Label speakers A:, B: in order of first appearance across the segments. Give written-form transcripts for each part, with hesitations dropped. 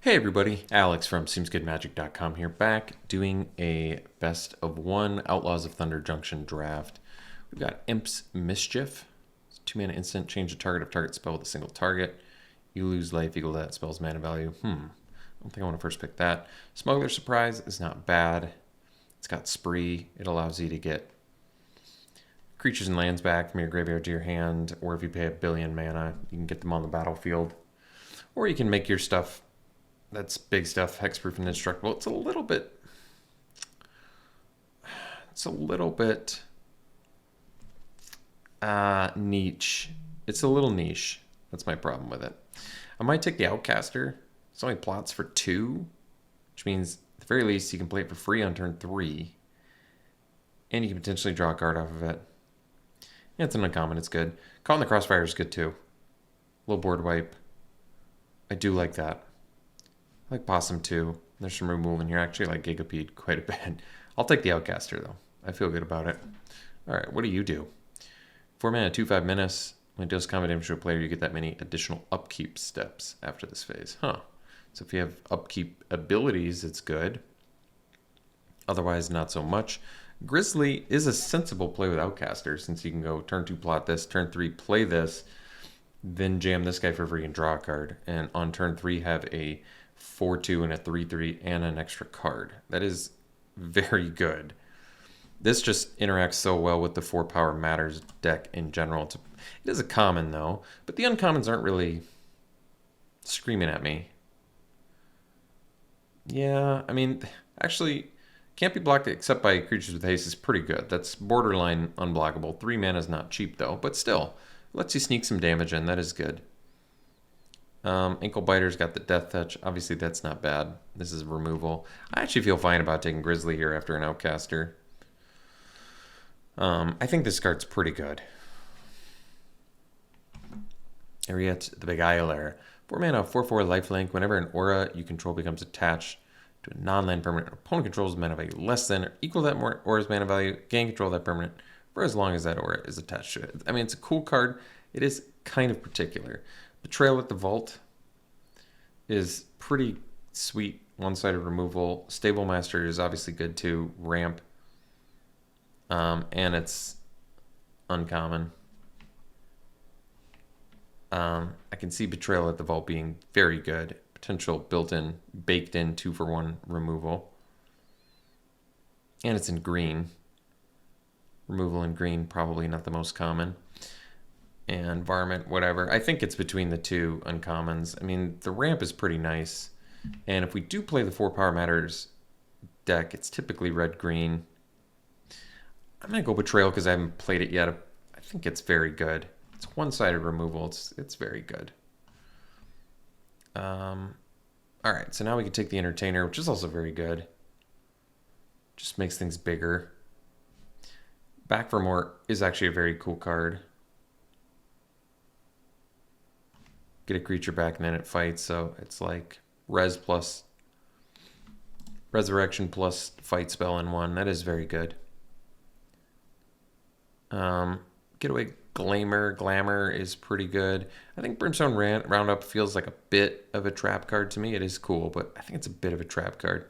A: Hey everybody, Alex from SeemsGoodMagic.com here, back doing a best of one Outlaws of Thunder Junction draft. We've got Imp's Mischief. It's a 2-mana instant, change the target of target spell with a single target. You lose life equal to that spell's mana value. I don't think I want to first pick that. Smuggler's Surprise is not bad. It's got Spree. It allows you to get creatures and lands back from your graveyard to your hand, or if you pay 1,000,000,000 mana, you can get them on the battlefield. Or you can make your stuff. That's big stuff, hexproof and indestructible. It's a little bit niche. It's a little niche. That's my problem with it. I might take the Outcaster. It's only plots for 2, which means at the very least you can play it for free on turn 3. And you can potentially draw a card off of it. Yeah, it's an uncommon, it's good. Caught in the Crossfire is good too. Little board wipe. I do like that. I like Possum too. There's some removal in here. Actually, I like Gigapede quite a bit. I'll take the Outcaster though. I feel good about it. All right, what do you do? 4 mana, 2/5 menace. When it deals combat damage to a player, you get that many additional upkeep steps after this phase. So if you have upkeep abilities, it's good. Otherwise, not so much. Grizzly is a sensible play with Outcaster, since you can go turn 2 plot this, turn 3 play this, then jam this guy for free and draw a card. And on turn 3 have a 4/2 and a 3/3 and an extra card. That is very good. This just interacts so well with the 4 Power Matters deck in general. It is a common though, but the uncommons aren't really screaming at me. Yeah, I mean, actually, can't be blocked except by creatures with haste is pretty good. That's borderline unblockable. 3 mana is not cheap though, but still, lets you sneak some damage in. That is good. Ankle Biter's got the Death Touch. Obviously, that's not bad. This is removal. I actually feel fine about taking Grizzly here after an Outcaster. I think this card's pretty good. Ariette, the Big Isle. 4 mana, 4/4 lifelink. Whenever an aura you control becomes attached to a non-land permanent, an opponent controls mana value less than or equal to that aura's mana value, gain control of that permanent for as long as that aura is attached to it. I mean, it's a cool card. It is kind of particular. Betrayal at the Vault is pretty sweet. One-sided removal. Stable Master is obviously good too. Ramp. And it's uncommon. I can see Betrayal at the Vault being very good. Potential built-in, baked-in 2-for-1 removal. And it's in green. Removal in green, probably not the most common. And Varmint, whatever. I think it's between the two uncommons. I mean, the ramp is pretty nice. And if we do play the 4 Power Matters deck, it's typically red-green. I'm going to go Betrayal because I haven't played it yet. I think it's very good. It's one-sided removal. It's very good. All right, so now we can take the Entertainer, which is also very good. Just makes things bigger. Back for More is actually a very cool card. Get a creature back and then it fights, so it's like res plus resurrection plus fight spell in one. That is very good. Getaway Glamour is pretty good. I think Brimstone Roundup feels like a bit of a trap card to me. It is cool, but I think it's a bit of a trap card.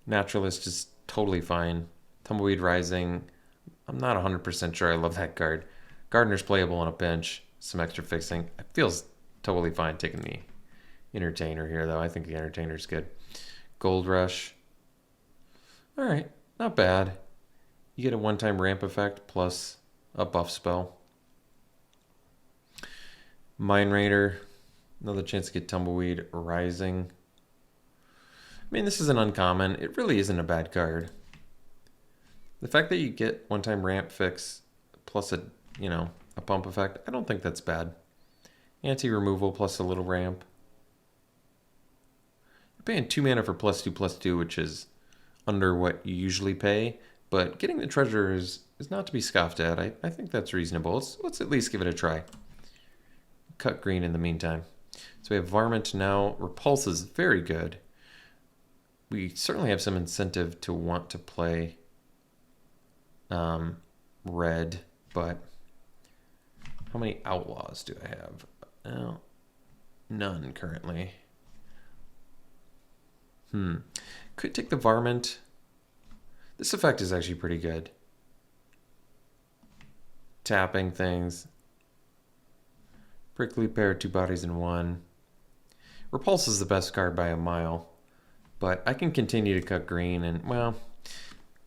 A: Naturalist is totally fine. Tumbleweed Rising, I'm not 100% sure I love that card. Gardener's playable on a bench. Some extra fixing. It feels totally fine taking the Entertainer here, though. I think the Entertainer's good. Gold Rush. All right, not bad. You get a one-time ramp effect plus a buff spell. Mine Raider. Another chance to get Tumbleweed Rising. I mean, this is an uncommon. It really isn't a bad card. The fact that you get one-time ramp fix plus a pump effect, I don't think that's bad. Anti-removal plus a little ramp. You're paying 2 mana for +2/+2, which is under what you usually pay, but getting the treasure is not to be scoffed at. I think that's reasonable. Let's at least give it a try. Cut green in the meantime. So we have Varmint now. Repulse is very good. We certainly have some incentive to want to play red, but how many Outlaws do I have? Well, none currently. Could take the Varmint. This effect is actually pretty good. Tapping things. Prickly Pear, 2 bodies in 1. Repulse is the best card by a mile. But I can continue to cut green and, well,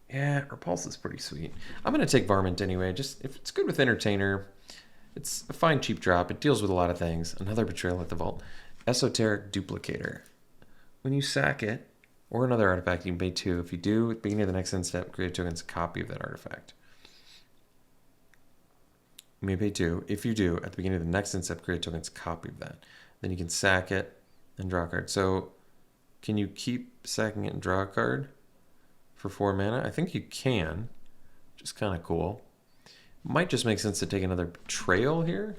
A: yeah, Repulse is pretty sweet. I'm going to take Varmint anyway. Just if it's good with Entertainer, it's a fine cheap drop. It deals with a lot of things. Another Betrayal at the Vault. Esoteric Duplicator. When you sack it, or another artifact, you can pay 2. If you do, at the beginning of the next end step, create a token's copy of that artifact. You may pay 2. If you do, at the beginning of the next end step, create a token's copy of that. Then you can sack it and draw a card. So, can you keep sacking it and draw a card for 4 mana? I think you can, which is kind of cool. Might just make sense to take another Betrayal here.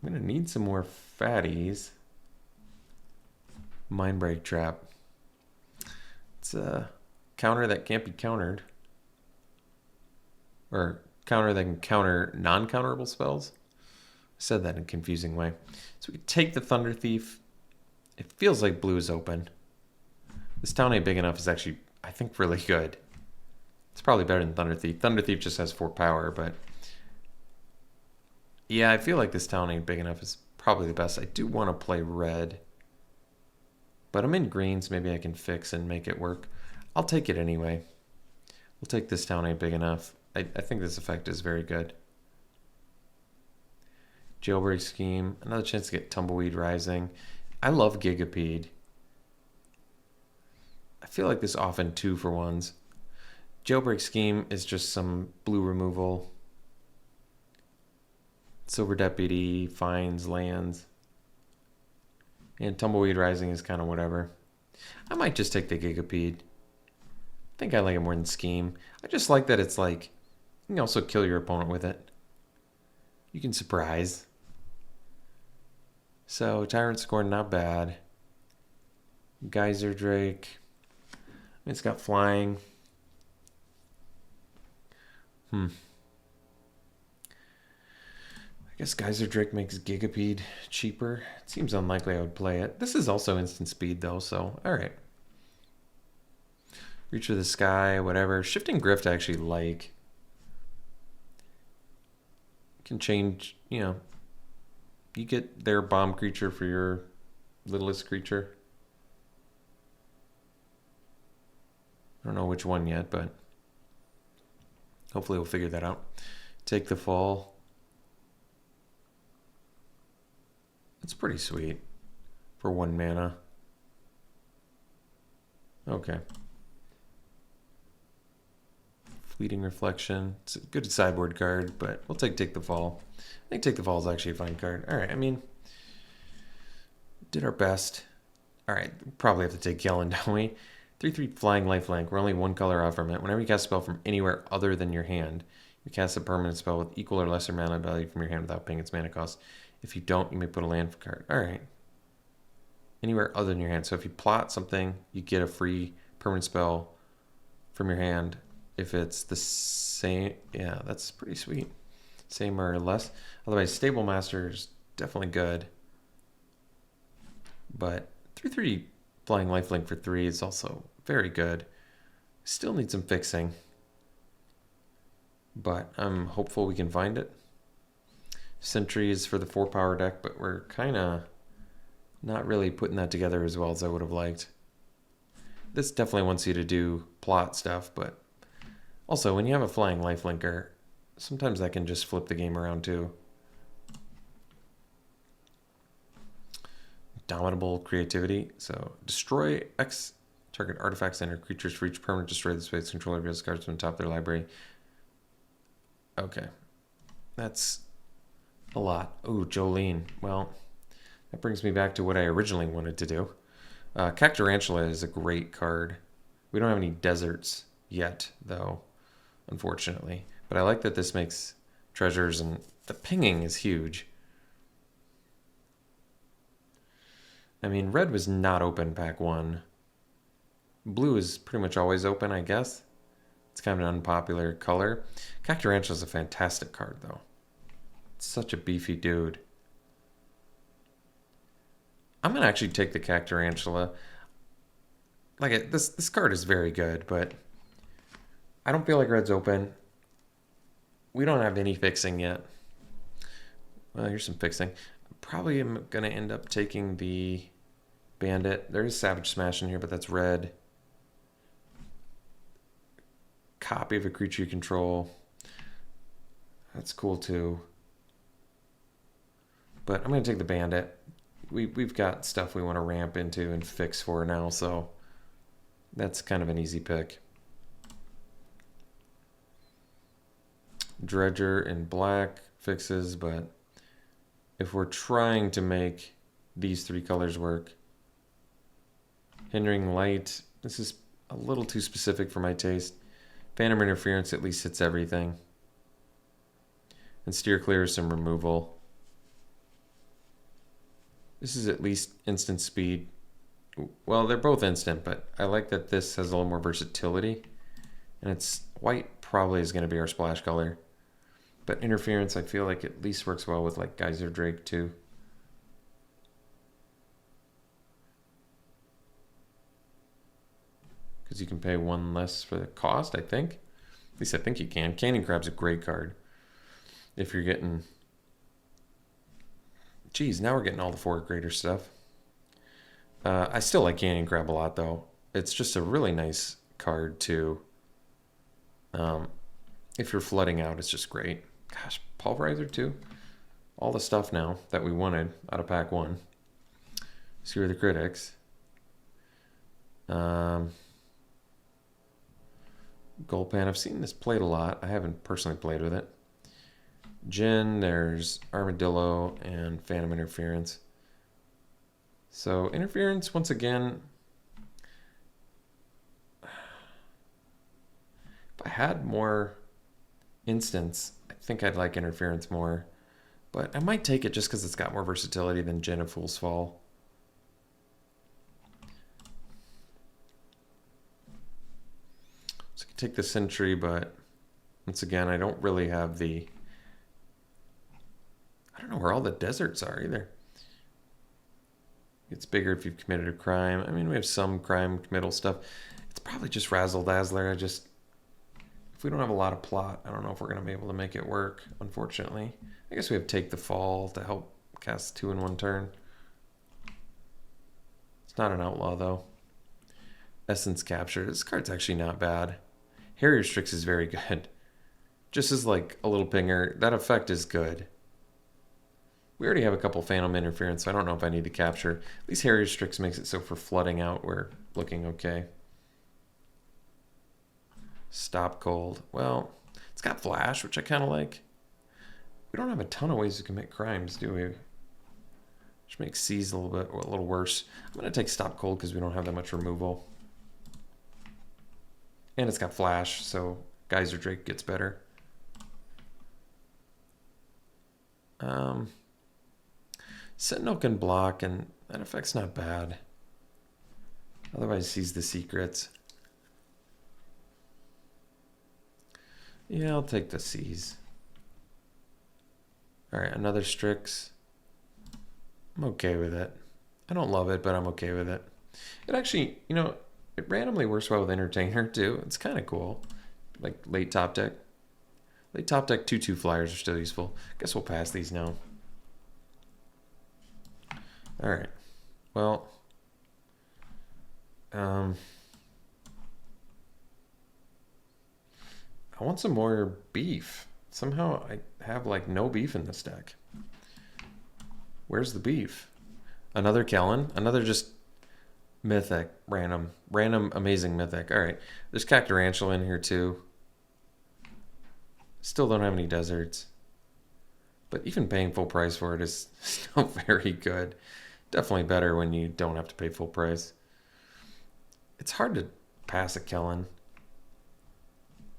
A: I'm going to need some more fatties. Mindbreak Trap. It's a counter that can't be countered. Or counter that can counter non-counterable spells. I said that in a confusing way. So we can take the Thunder Thief. It feels like blue is open. This town ain't big enough is actually, I think, really good. It's probably better than Thunder Thief. Thunder Thief just has 4 power, but yeah, I feel like this town ain't big enough is probably the best. I do want to play red, but I'm in green, so maybe I can fix and make it work. I'll take it anyway. We'll take this town ain't big enough. I think this effect is very good. Jailbreak Scheme. Another chance to get Tumbleweed Rising. I love Gigapede. I feel like this often 2-for-1s. Jailbreak Scheme is just some blue removal. Silver Deputy, finds, lands. And Tumbleweed Rising is kind of whatever. I might just take the Gigapede. I think I like it more than Scheme. I just like that it's like, you can also kill your opponent with it. You can surprise. So, Tyrant Scorn, not bad. Geyser Drake. It's got flying. I guess Geyser Drake makes Gigapede cheaper. It seems unlikely I would play it. This is also instant speed, though, so alright. Reach of the Sky, whatever. Shifting Grift I actually like. Can change, you know, you get their bomb creature for your littlest creature. I don't know which one yet, but hopefully we'll figure that out. Take the Fall. It's pretty sweet for 1 mana. Okay. Fleeting Reflection. It's a good sideboard card, but we'll take the Fall. I think Take the Fall is actually a fine card. All right, I mean, did our best. All right, probably have to take Kellan, don't we? 3/3 Flying Lifelink. We're only 1 color off from it. Whenever you cast a spell from anywhere other than your hand, you cast a permanent spell with equal or lesser mana value from your hand without paying its mana cost. If you don't, you may put a land card. All right. Anywhere other than your hand. So if you plot something, you get a free permanent spell from your hand. If it's the same, yeah, that's pretty sweet. Same or less. Otherwise, Stable Master is definitely good. But 3/3 Flying Lifelink for 3 is also very good. Still need some fixing. But I'm hopeful we can find it. Sentry is for the 4 power deck, but we're kind of not really putting that together as well as I would have liked. This definitely wants you to do plot stuff, but also when you have a Flying Lifelinker, sometimes that can just flip the game around too. Dominable Creativity. So destroy X target artifacts and or creatures for each permanent destroy the space controller reveals cards from the top of their library. Okay. That's a lot. Ooh, Jolene. Well, that brings me back to what I originally wanted to do. Cactarantula is a great card. We don't have any deserts yet, though, unfortunately. But I like that this makes treasures, and the pinging is huge. I mean, red was not open pack 1. Blue is pretty much always open, I guess. It's kind of an unpopular color. Cactarantula is a fantastic card, though. It's such a beefy dude. I'm going to actually take the Cactarantula. like this card is very good, but I don't feel like red's open. We don't have any fixing yet. Well, here's some fixing. Probably am gonna end up taking the bandit. There is Savage Smash in here, but that's red. Copy of a creature you control. That's cool too. But I'm gonna take the bandit. We've got stuff we want to ramp into and fix for now, so that's kind of an easy pick. Dredger in black fixes, but if we're trying to make these three colors work, hindering light, this is a little too specific for my taste. Phantom Interference at least hits everything. And Steer Clear is some removal. This is at least instant speed. Well, they're both instant, but I like that this has a little more versatility. And it's white probably is going to be our splash color. But Interference, I feel like at least works well with like Geyser Drake too. Because you can pay one less for the cost, I think. At least I think you can. Canyon Crab's a great card. If you're getting... Geez, now we're getting all the 4th grader stuff. I still like Canyon Crab a lot, though. It's just a really nice card, too. If you're flooding out, it's just great. Gosh, Pulverizer, too. All the stuff now that we wanted out of pack 1. Screw the critics. Gulpan, I've seen this played a lot. I haven't personally played with it. Jin, there's Armadillo, and Phantom Interference. So, Interference, once again, if I had more instants, I think I'd like Interference more. But I might take it just because it's got more versatility than Jin of Fool's Fall. So I could take the Sentry, but once again, I don't really have the... I don't know where all the deserts are either. It's bigger if you've committed a crime. I mean, we have some crime committal stuff. It's probably just Razzle Dazzler. If we don't have a lot of plot, I don't know if we're going to be able to make it work, unfortunately. I guess we have Take the Fall to help cast 2 in 1 turn. It's not an outlaw, though. Essence Capture. This card's actually not bad. Harrier Strix is very good. Just as like a little pinger, that effect is good. We already have a couple Phantom Interference, so I don't know if I need to capture. At least Harrier Strix makes it so for flooding out, we're looking okay. Stop Cold. Well, it's got Flash, which I kind of like. We don't have a ton of ways to commit crimes, do we? Which makes Seize a little worse. I'm going to take Stop Cold because we don't have that much removal. And it's got Flash, so Geyser Drake gets better. Sentinel can block, and that effect's not bad. Otherwise, Seize the Secrets. Yeah, I'll take the Seize. Alright, another Strix. I'm okay with it. I don't love it, but I'm okay with it. It actually, you know, it randomly works well with Entertainer, too. It's kind of cool. Like, late top deck. Late top deck 2/2 flyers are still useful. Guess we'll pass these now. Alright. Well. I want some more beef. Somehow I have like no beef in this deck. Where's the beef? Another Kellan. Another just mythic. Random amazing mythic. Alright. There's Cactarantula in here too. Still don't have any deserts. But even paying full price for it is still very good. Definitely better when you don't have to pay full price. It's hard to pass a Kellan.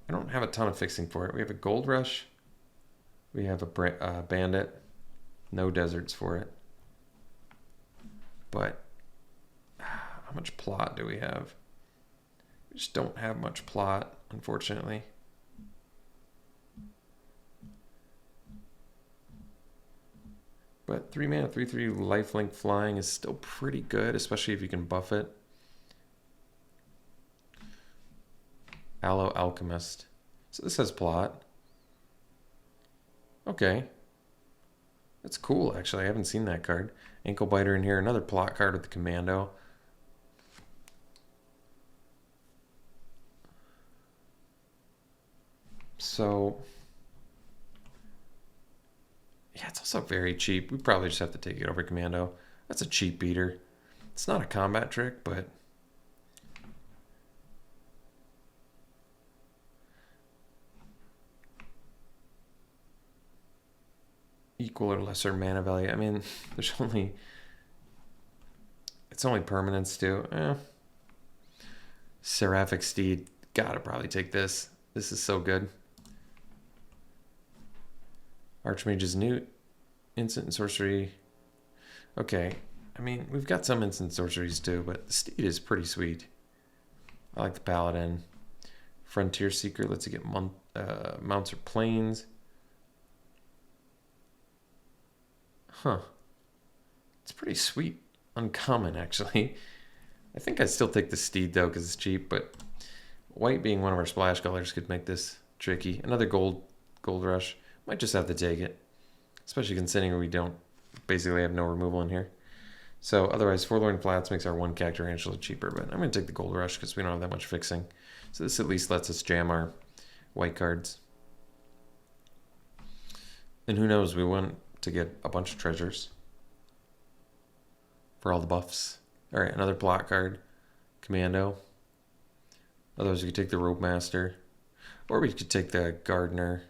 A: I don't have a ton of fixing for it. We have a Gold Rush. We have a Bandit. No deserts for it. But how much plot do we have? We just don't have much plot, unfortunately. But 3 mana, 3/3 lifelink flying is still pretty good, especially if you can buff it. Aloe Alchemist. So this has plot. Okay. That's cool, actually. I haven't seen that card. Ankle Biter in here. Another plot card with the Commando. So, yeah, it's also very cheap. We probably just have to take it over Commando. That's a cheap beater. It's not a combat trick, but equal or lesser mana value. I mean, there's only... It's only permanents too. Seraphic Steed. Gotta probably take this. This is so good. Archmage's Newt. Instant and sorcery. Okay. I mean, we've got some instant sorceries too, but the Steed is pretty sweet. I like the Paladin. Frontier Seeker lets you get mounts or planes. Huh. It's pretty sweet. Uncommon, actually. I think I'd still take the Steed, though, because it's cheap, but white being one of our splash colors could make this tricky. Another gold rush. Might just have to take it, especially considering we don't basically have no removal in here. So otherwise, Forlorn Flats makes our one Cactarantula cheaper, but I'm going to take the gold rush because we don't have that much fixing. So this at least lets us jam our white cards. And who knows, we want to get a bunch of treasures for all the buffs. All right, another plot card, Commando. Otherwise, we could take the Rope Master, or we could take the Gardener.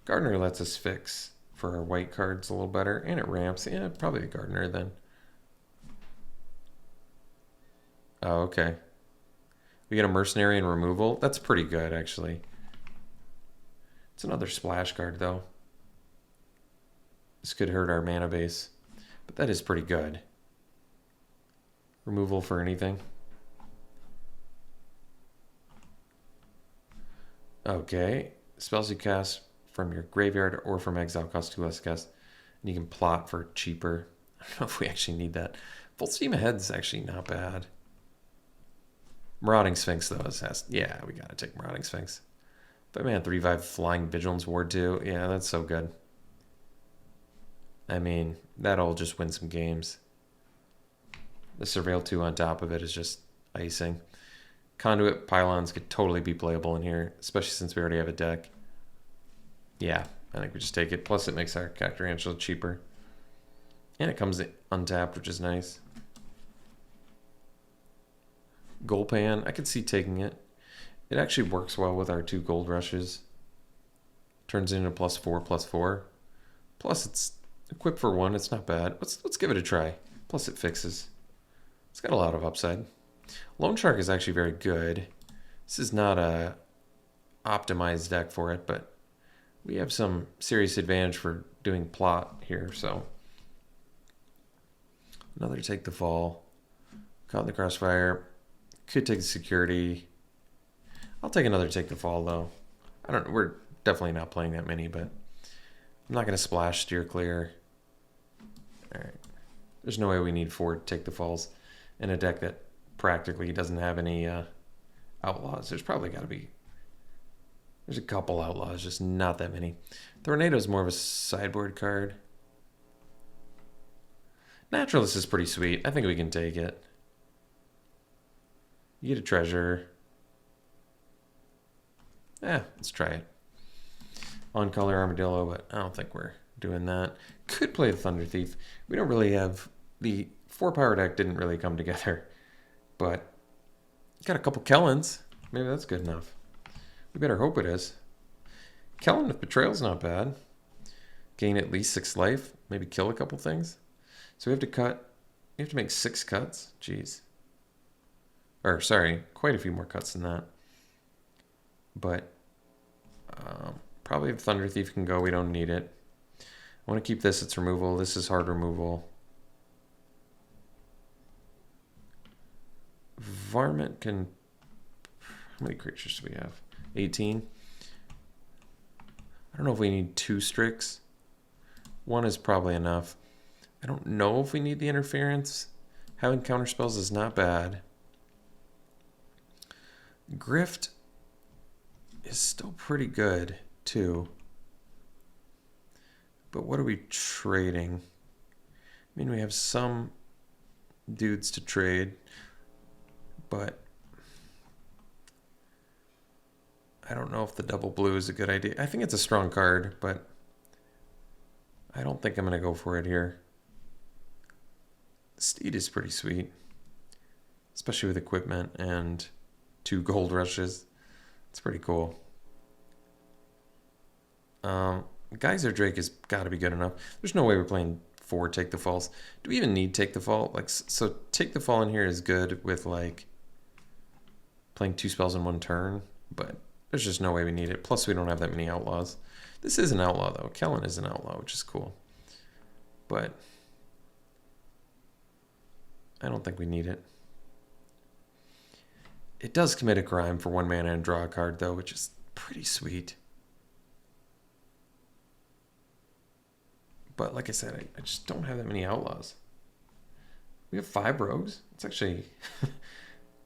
A: Gardener lets us fix for our white cards a little better, and it ramps. Yeah, probably the Gardener then. Oh, okay. We get a Mercenary and removal. That's pretty good, actually. It's another splash card, though. This could hurt our mana base, but that is pretty good. Removal for anything. Okay. Spells you cast from your graveyard or from exile cost 2 less to cast. And you can plot for cheaper. I don't know if we actually need that. Full Steam Ahead's actually not bad. Marauding Sphinx, though, has... Yeah, we gotta take Marauding Sphinx. But man, 3/5 Flying Vigilance Ward 2. Yeah, that's so good. I mean, that'll just win some games. The Surveil 2 on top of it is just icing. Conduit Pylons could totally be playable in here, especially since we already have a deck. Yeah, I think we just take it. Plus it makes our Cactarantula cheaper. And it comes untapped, which is nice. Golpan, I could see taking it. It actually works well with our 2 gold rushes. Turns into +4/+4. Plus it's equipped for 1, it's not bad. Let's give it a try. Plus it fixes. It's got a lot of upside. Loan Shark is actually very good. This is not a optimized deck for it, but we have some serious advantage for doing plot here, so. Another Take the Fall. Caught in the Crossfire. Could take the Security. I'll take another Take the Fall, though. We're definitely not playing that many, but I'm not going to splash Steer Clear. All right. There's no way we need 4 Take the Falls in a deck that practically doesn't have any outlaws. There's probably got to be... There's a couple outlaws, just not that many. Tornado is more of a sideboard card. Naturalist is pretty sweet. I think we can take it. You get a treasure. Yeah, let's try it. On color Armadillo, but I don't think we're doing that. Could play the Thunder Thief. We don't really have... The 4-power deck didn't really come together. But got a couple Kellans. Maybe that's good enough. We better hope it is. Kellan with Betrayal's not bad. Gain at least 6 life. Maybe kill a couple things. So we have to cut... We have to make 6 cuts. Jeez. Or, sorry, quite a few more cuts than that. But probably if Thunder Thief can go, we don't need it. I want to keep this. It's removal. This is hard removal. Varmint can... How many creatures do we have? 18. I don't know if we need 2 Strix. 1 is probably enough. I don't know if we need the interference. Having counter spells is not bad. Grift is still pretty good, too. But what are we trading? I mean, we have some dudes to trade, but I don't know if the double blue is a good idea. I think it's a strong card, but I don't think I'm going to go for it here. Steed is pretty sweet, especially with equipment and 2 gold rushes. It's pretty cool. Geyser Drake has got to be good enough. There's no way we're playing 4 Take the Falls. Do we even need Take the Fall? Like, so Take the Fall in here is good with like playing 2 spells in 1 turn, but there's just no way we need it. Plus, we don't have that many outlaws. This is an outlaw, though. Kellan is an outlaw, which is cool. But I don't think we need it. It does commit a crime for 1 mana and draw a card, though, which is pretty sweet. But like I said, I just don't have that many outlaws. We have 5 rogues. It's actually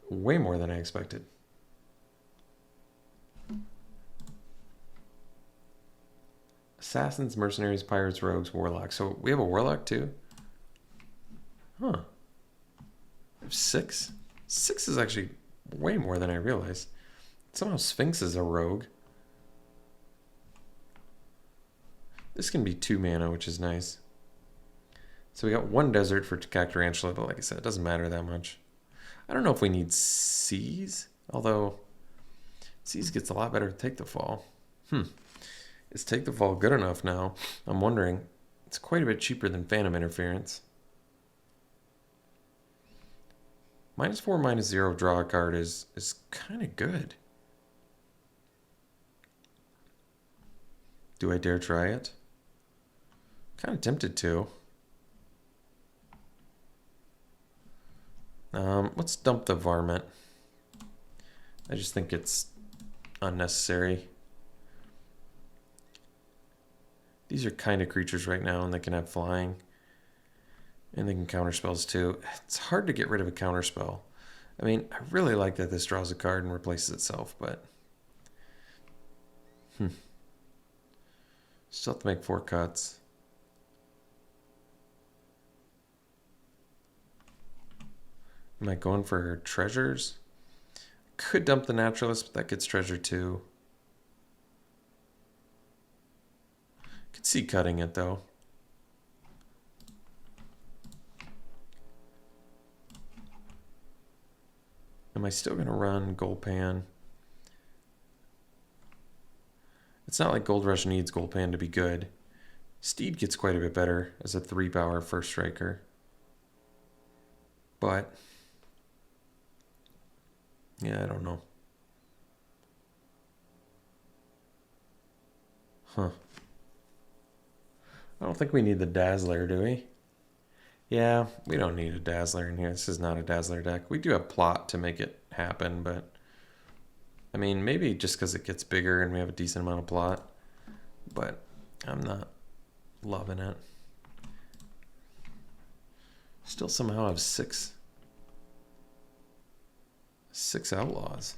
A: way more than I expected. Assassins, mercenaries, pirates, rogues, warlocks. So we have a warlock too? Huh. We have 6? 6 is actually way more than I realized. Somehow Sphinx is a rogue. This can be 2 mana, which is nice. So we got 1 desert for Cactarantula, but like I said, it doesn't matter that much. I don't know if we need Seas, although Seas gets a lot better to Take the Fall. Is Take the Fall good enough now? I'm wondering. It's quite a bit cheaper than Phantom Interference. -4, -0 draw a card is kind of good. Do I dare try it? Kind of tempted to. Let's dump the Varmint. I just think it's unnecessary. These are kind of creatures right now, and they can have flying. And they can counter spells too. It's hard to get rid of a counter spell. I mean, I really like that this draws a card and replaces itself, but still have to make 4 cuts. Am I going for treasures? Could dump the naturalist, but that gets treasure too. Could see cutting it though. Am I still going to run Gold Pan? It's not like Gold Rush needs Gold Pan to be good. Steed gets quite a bit better as a 3-power first striker. But yeah, I don't know. I don't think we need the Dazzler, do we? Yeah, we don't need a Dazzler in here. This is not a Dazzler deck. We do have plot to make it happen, but I mean, maybe just because it gets bigger and we have a decent amount of plot, but I'm not loving it. Still somehow have 6 outlaws.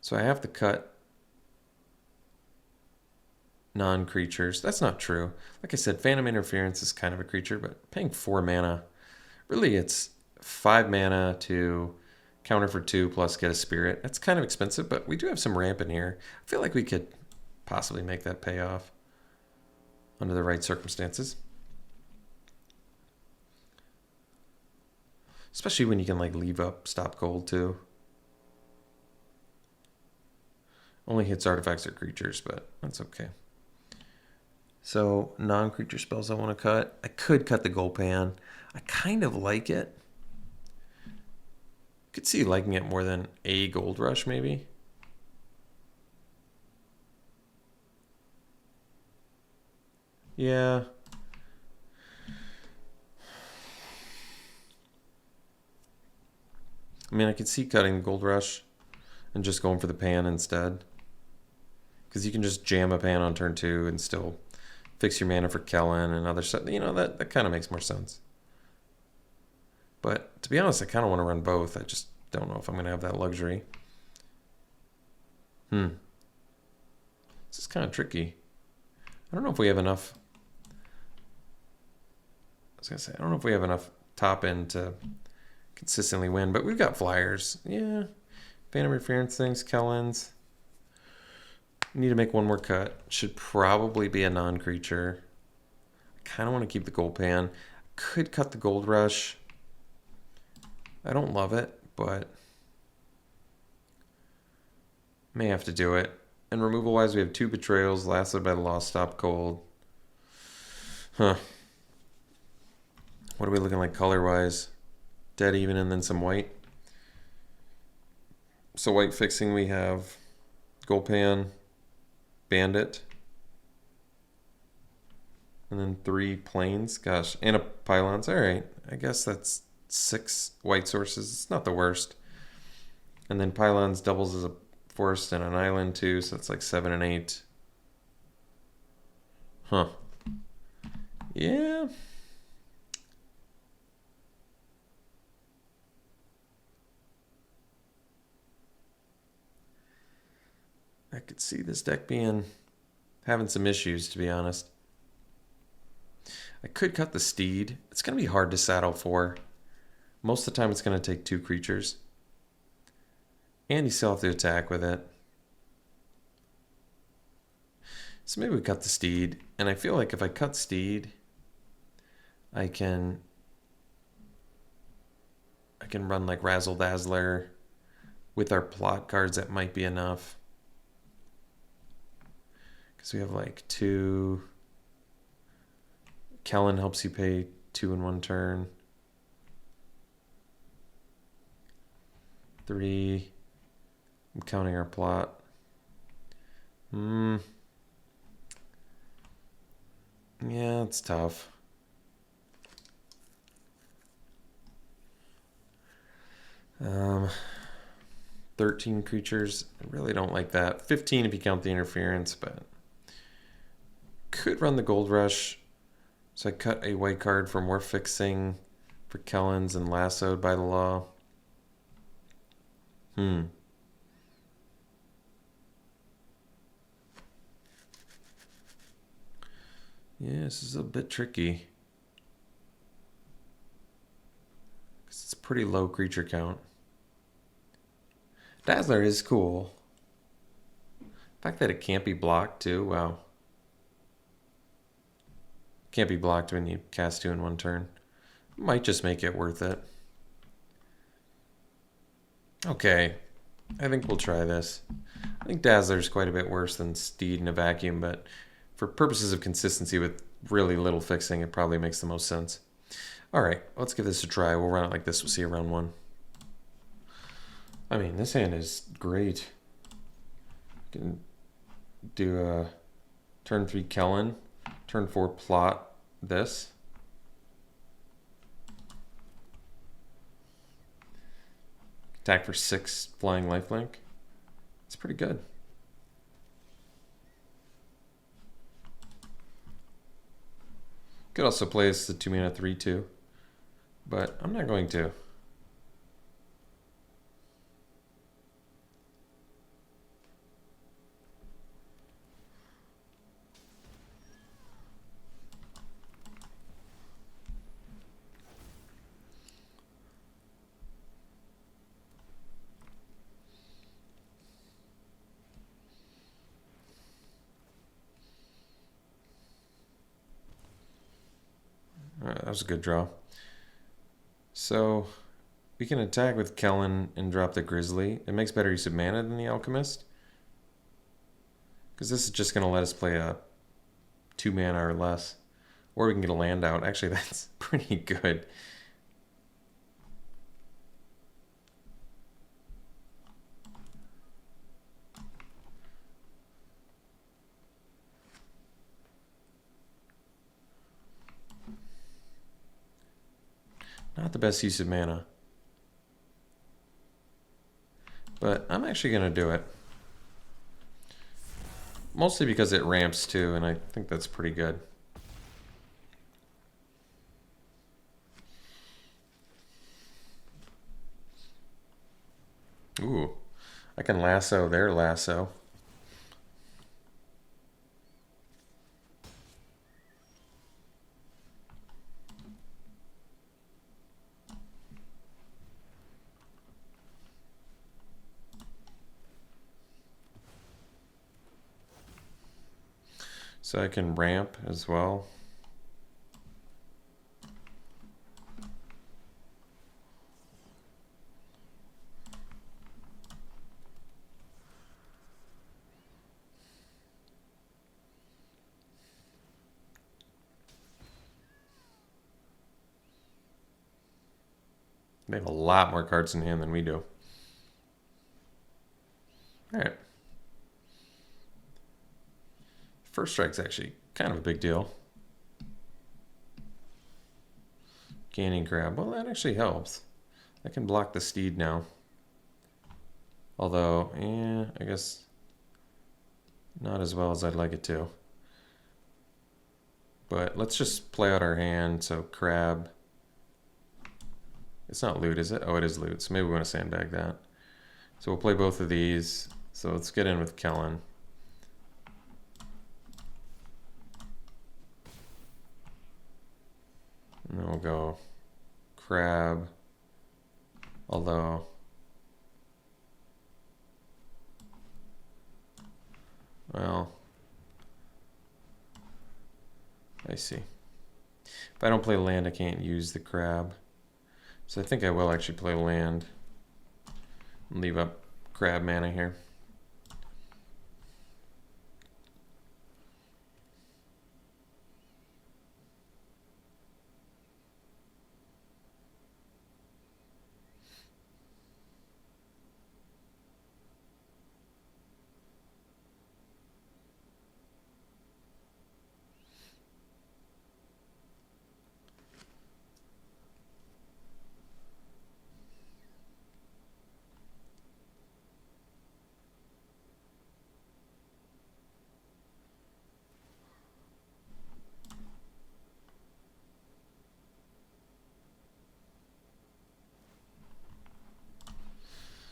A: So I have to cut non-creatures. That's not true. Like I said, Phantom Interference is kind of a creature, but paying 4 mana, really it's 5 mana to counter for 2 plus get a spirit. That's kind of expensive, but we do have some ramp in here. I feel like we could possibly make that pay off under the right circumstances. Especially when you can like leave up stop gold too. Only hits artifacts or creatures, but that's okay. So non-creature spells I want to cut. I could cut the Gold Pan. I kind of like it. Could see liking it more than a Gold Rush maybe. Yeah. I mean, I could see cutting the Gold Rush and just going for the Pan instead. Because you can just jam a Pan on turn 2 and still fix your mana for Kellan and other stuff. You know, that kind of makes more sense. But to be honest, I kind of want to run both. I just don't know if I'm going to have that luxury. This is kind of tricky. I don't know if we have enough. I was going to say, I don't know if we have enough top end to consistently win, but we've got flyers. Yeah. Phantom Interference things, Kellans. Need to make one more cut. Should probably be a non-creature. I kind of want to keep the gold pan. Could cut the gold rush. I don't love it, but may have to do it. And removal wise, we have 2 betrayals, lasted by the lost, stop cold. Huh. What are we looking like color wise? Dead even and then some white. So white fixing, we have gold pan, bandit, and then 3 plains. Gosh, and a pylons. All right, I guess that's 6 white sources. It's not the worst. And then pylons doubles as a forest and an island too, so it's like 7 and 8. Huh. Yeah. I could see this deck having some issues, to be honest. I could cut the steed. It's going to be hard to saddle for. Most of the time it's going to take 2 creatures. And you still have to attack with it. So maybe we cut the steed. And I feel like if I cut steed, I can run like Razzle Dazzler. With our plot cards, that might be enough. Because we have like 2. Kellan helps you pay 2 in 1 turn. 3. I'm counting our plot. Yeah, it's tough. Um, 13 creatures. I really don't like that. 15 if you count the interference, but could run the gold rush. So I cut a white card for more fixing for Kellans and lassoed by the law. Yeah, this is a bit tricky. Because it's a pretty low creature count. Dazzler is cool. The fact that it can't be blocked too, wow. Can't be blocked when you cast 2 in 1 turn. Might just make it worth it. Okay, I think we'll try this. I think Dazzler's quite a bit worse than Steed in a vacuum, but for purposes of consistency with really little fixing, it probably makes the most sense. All right, let's give this a try. We'll run it like this. We'll see you round 1. I mean, this hand is great. Can do a turn 3 Kellan, turn 4 plot this. Attack for 6 flying lifelink. It's pretty good. Could also play this the 2 mana 3/2, but I'm not going to. All right, that was a good draw. So we can attack with Kellan and drop the Grizzly. It makes better use of mana than the Alchemist. Because this is just going to let us play a 2 mana or less. Or we can get a land out. Actually, that's pretty good. Not the best use of mana. But I'm actually going to do it. Mostly because it ramps too, and I think that's pretty good. Ooh, I can lasso their lasso. So I can ramp as well. They have a lot more cards in hand than we do. Alright. First strike's actually kind of a big deal. Gaining grab. Well, that actually helps. I can block the steed now. Although, I guess not as well as I'd like it to. But let's just play out our hand. So crab. It's not loot, is it? Oh, it is loot. So maybe we want to sandbag that. So we'll play both of these. So let's get in with Kellan. And then we'll go crab. Although, well, I see. If I don't play land, I can't use the crab. So I think I will actually play land and leave up crab mana here.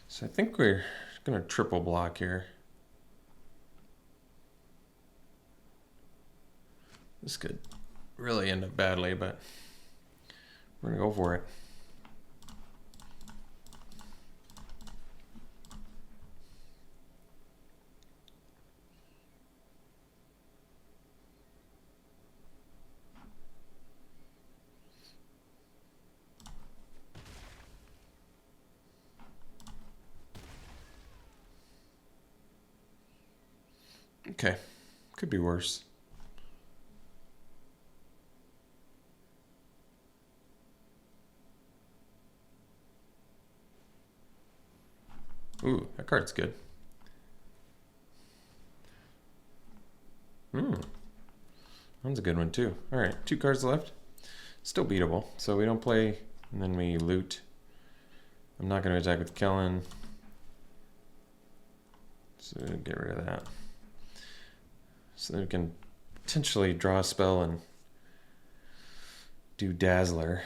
A: So I think we're gonna triple block here. This could really end up badly, but we're gonna go for it. Okay, could be worse. Ooh, that card's good. That's a good one too. All right, 2 cards left. Still beatable. So we don't play, and then we loot. I'm not going to attack with Kellan. So get rid of that. So then we can potentially draw a spell and do Dazzler.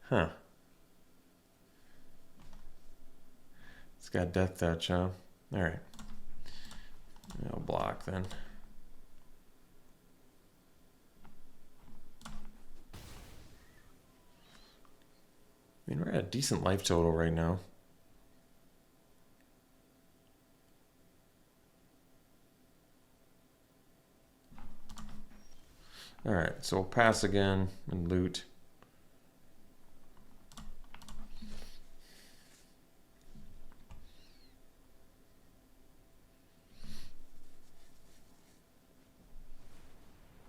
A: Huh. It's got Death Touch, huh? Alright. I'll block then. I mean, we're at a decent life total right now. Alright, so we'll pass again and loot.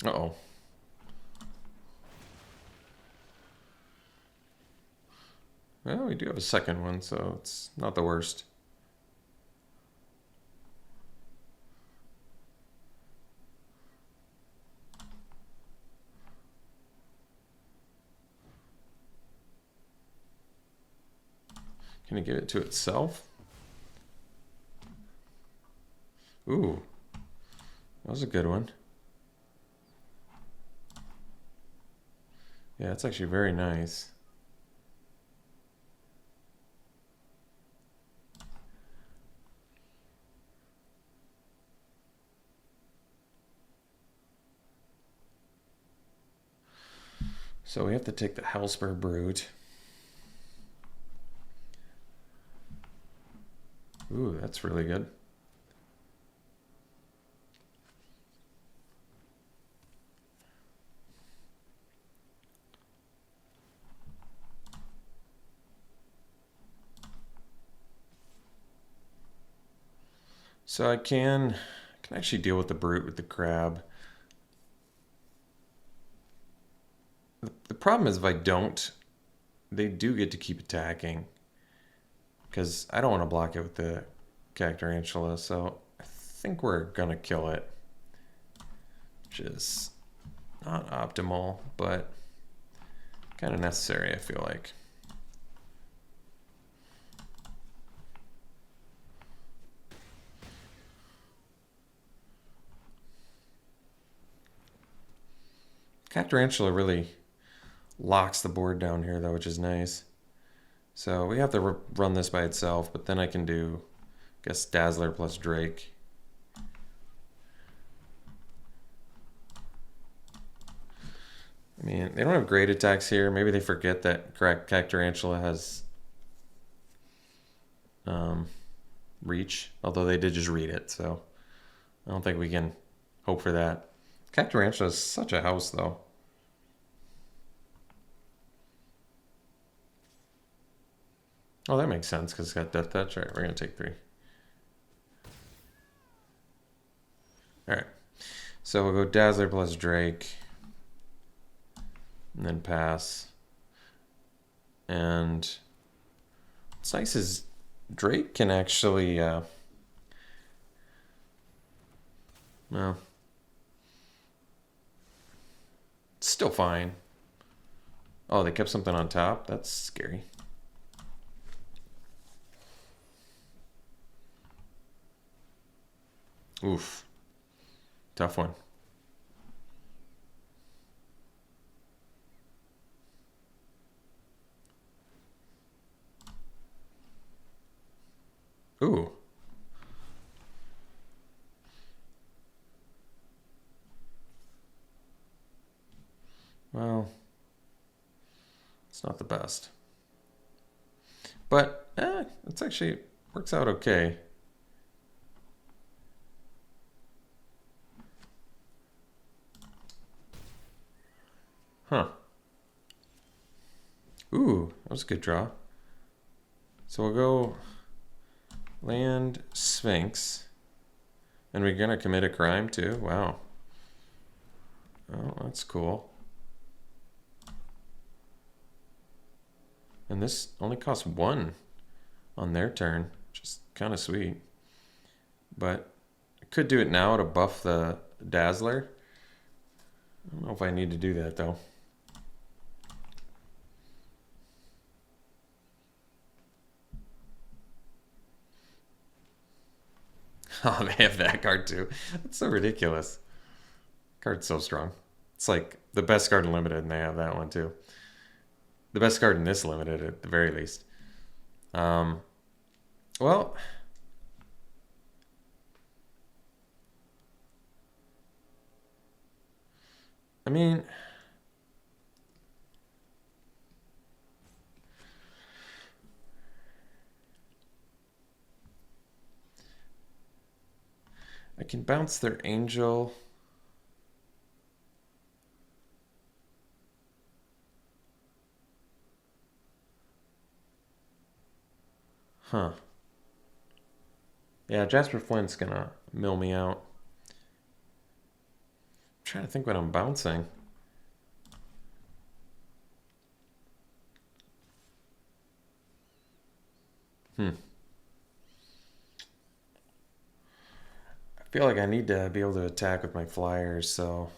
A: Uh-oh. Well, we do have a second one, so it's not the worst. Can it give it to itself? Ooh, that was a good one. Yeah, it's actually very nice. So we have to take the Hellspur Brute. Ooh, that's really good. So I can actually deal with the Brute with the Crab. The problem is if I don't, they do get to keep attacking. Because I don't want to block it with the Cactarantula, so I think we're gonna kill it. Which is not optimal, but kind of necessary, I feel like. Cactarantula really locks the board down here, though, which is nice. So we have to run this by itself, but then I can do, I guess, Dazzler plus Drake. I mean, they don't have great attacks here. Maybe they forget that Cactarantula has reach, although they did just read it, so I don't think we can hope for that. Cactarantula is such a house, though. Oh, that makes sense because it's got Death Touch. All right, we're going to take 3. All right, so we'll go Dazzler plus Drake and then pass. And what's nice is Drake can actually, well, it's still fine. Oh, they kept something on top? That's scary. Oof. Tough one. Ooh. Well, it's not the best. But, it's actually works out okay. Huh. Ooh, that was a good draw. So we'll go land Sphinx. And we're gonna commit a crime too? Wow. Oh, that's cool. And this only costs 1 on their turn, which is kind of sweet. But I could do it now to buff the Dazzler. I don't know if I need to do that though. Oh, they have that card too. That's so ridiculous. Card's so strong. It's like the best card in Limited, and they have that one too. The best card in this Limited, at the very least. Well, I mean, I can bounce their Angel. Huh. Yeah, Jasper Flint's gonna mill me out. I'm trying to think what I'm bouncing. I feel like I need to be able to attack with my flyers, so...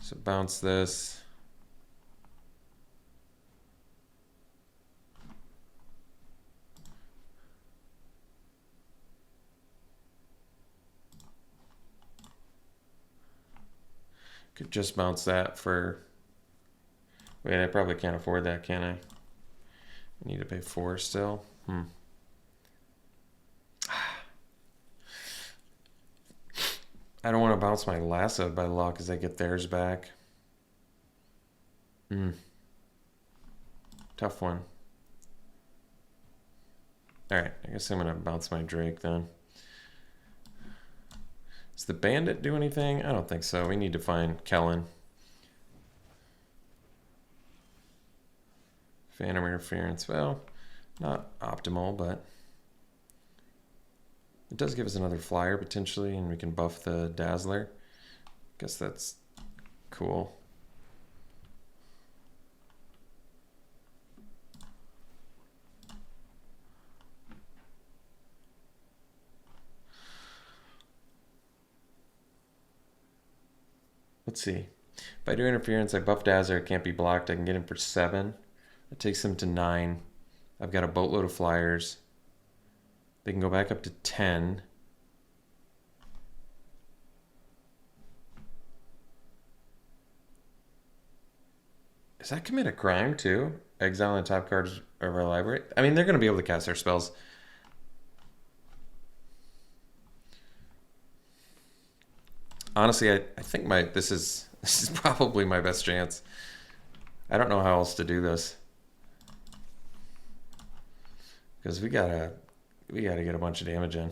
A: So bounce this. Could just bounce that for... Wait, I probably can't afford that, can I? I need to pay 4 still. I don't want to bounce my last out by law because I get theirs back. Tough one. Alright, I guess I'm going to bounce my Drake then. Does the Bandit do anything? I don't think so. We need to find Kellan. Phantom Interference. Well, not optimal, but it does give us another flyer potentially, and we can buff the Dazzler. Guess that's cool. Let's see. If I do interference, I buff Dazzler, it can't be blocked. I can get him for 7. That takes him to 9. I've got a boatload of flyers. They can go back up to 10. Does that commit a crime too? Exiling the top cards of our library? I mean, they're going to be able to cast their spells. Honestly, I think this is probably my best chance. I don't know how else to do this. Because we gotta get a bunch of damage in.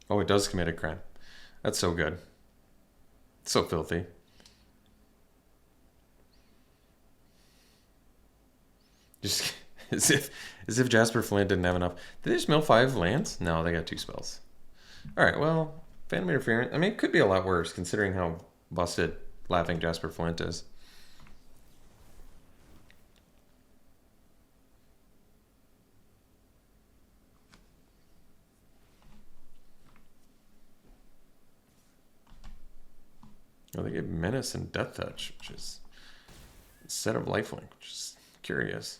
A: Oh, it does commit a crime. That's so good. It's so filthy. Just as if Jasper Flint didn't have enough. Did they just mill 5 lands? No, they got 2 spells. Alright, well, Phantom Interference. I mean, it could be a lot worse considering how busted Laughing Jasper Flint is. Oh, they gave Menace and Death Touch, which is instead of Lifelink, which is curious.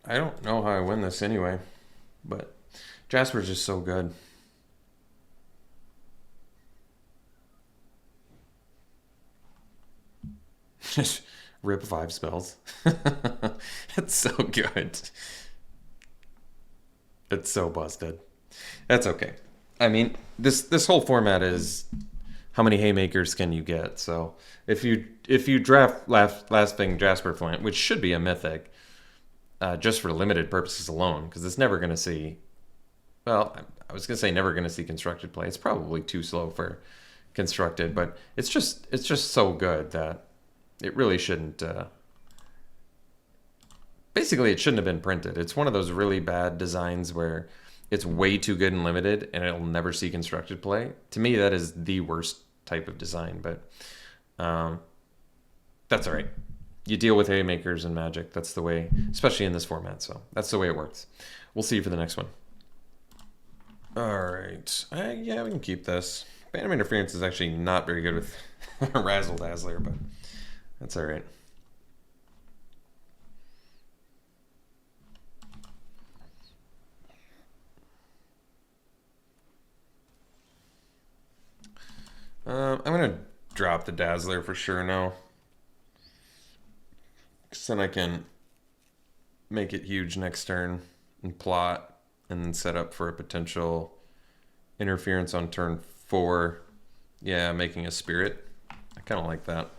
A: I don't know how I win this anyway, but Jasper's just so good. Just rip 5 spells. It's so good. It's so busted. That's okay. I mean, this whole format is how many haymakers can you get? So if you draft last thing Jasper Flint, which should be a mythic, just for limited purposes alone, because it's never going to see, well, I was going to say never going to see constructed play. It's probably too slow for constructed, but it's just so good that it really shouldn't, basically it shouldn't have been printed. It's one of those really bad designs where it's way too good and limited and it'll never see constructed play. To me, that is the worst type of design, but that's all right. You deal with haymakers and Magic. That's the way, especially in this format. So that's the way it works. We'll see you for the next one. All right. Yeah, we can keep this. Phantom Interference is actually not very good with Razzle Dazzler, but that's all right. I'm going to drop the Dazzler for sure now. Because then I can make it huge next turn and plot and then set up for a potential interference on turn 4. Yeah, making a Spirit. I kind of like that.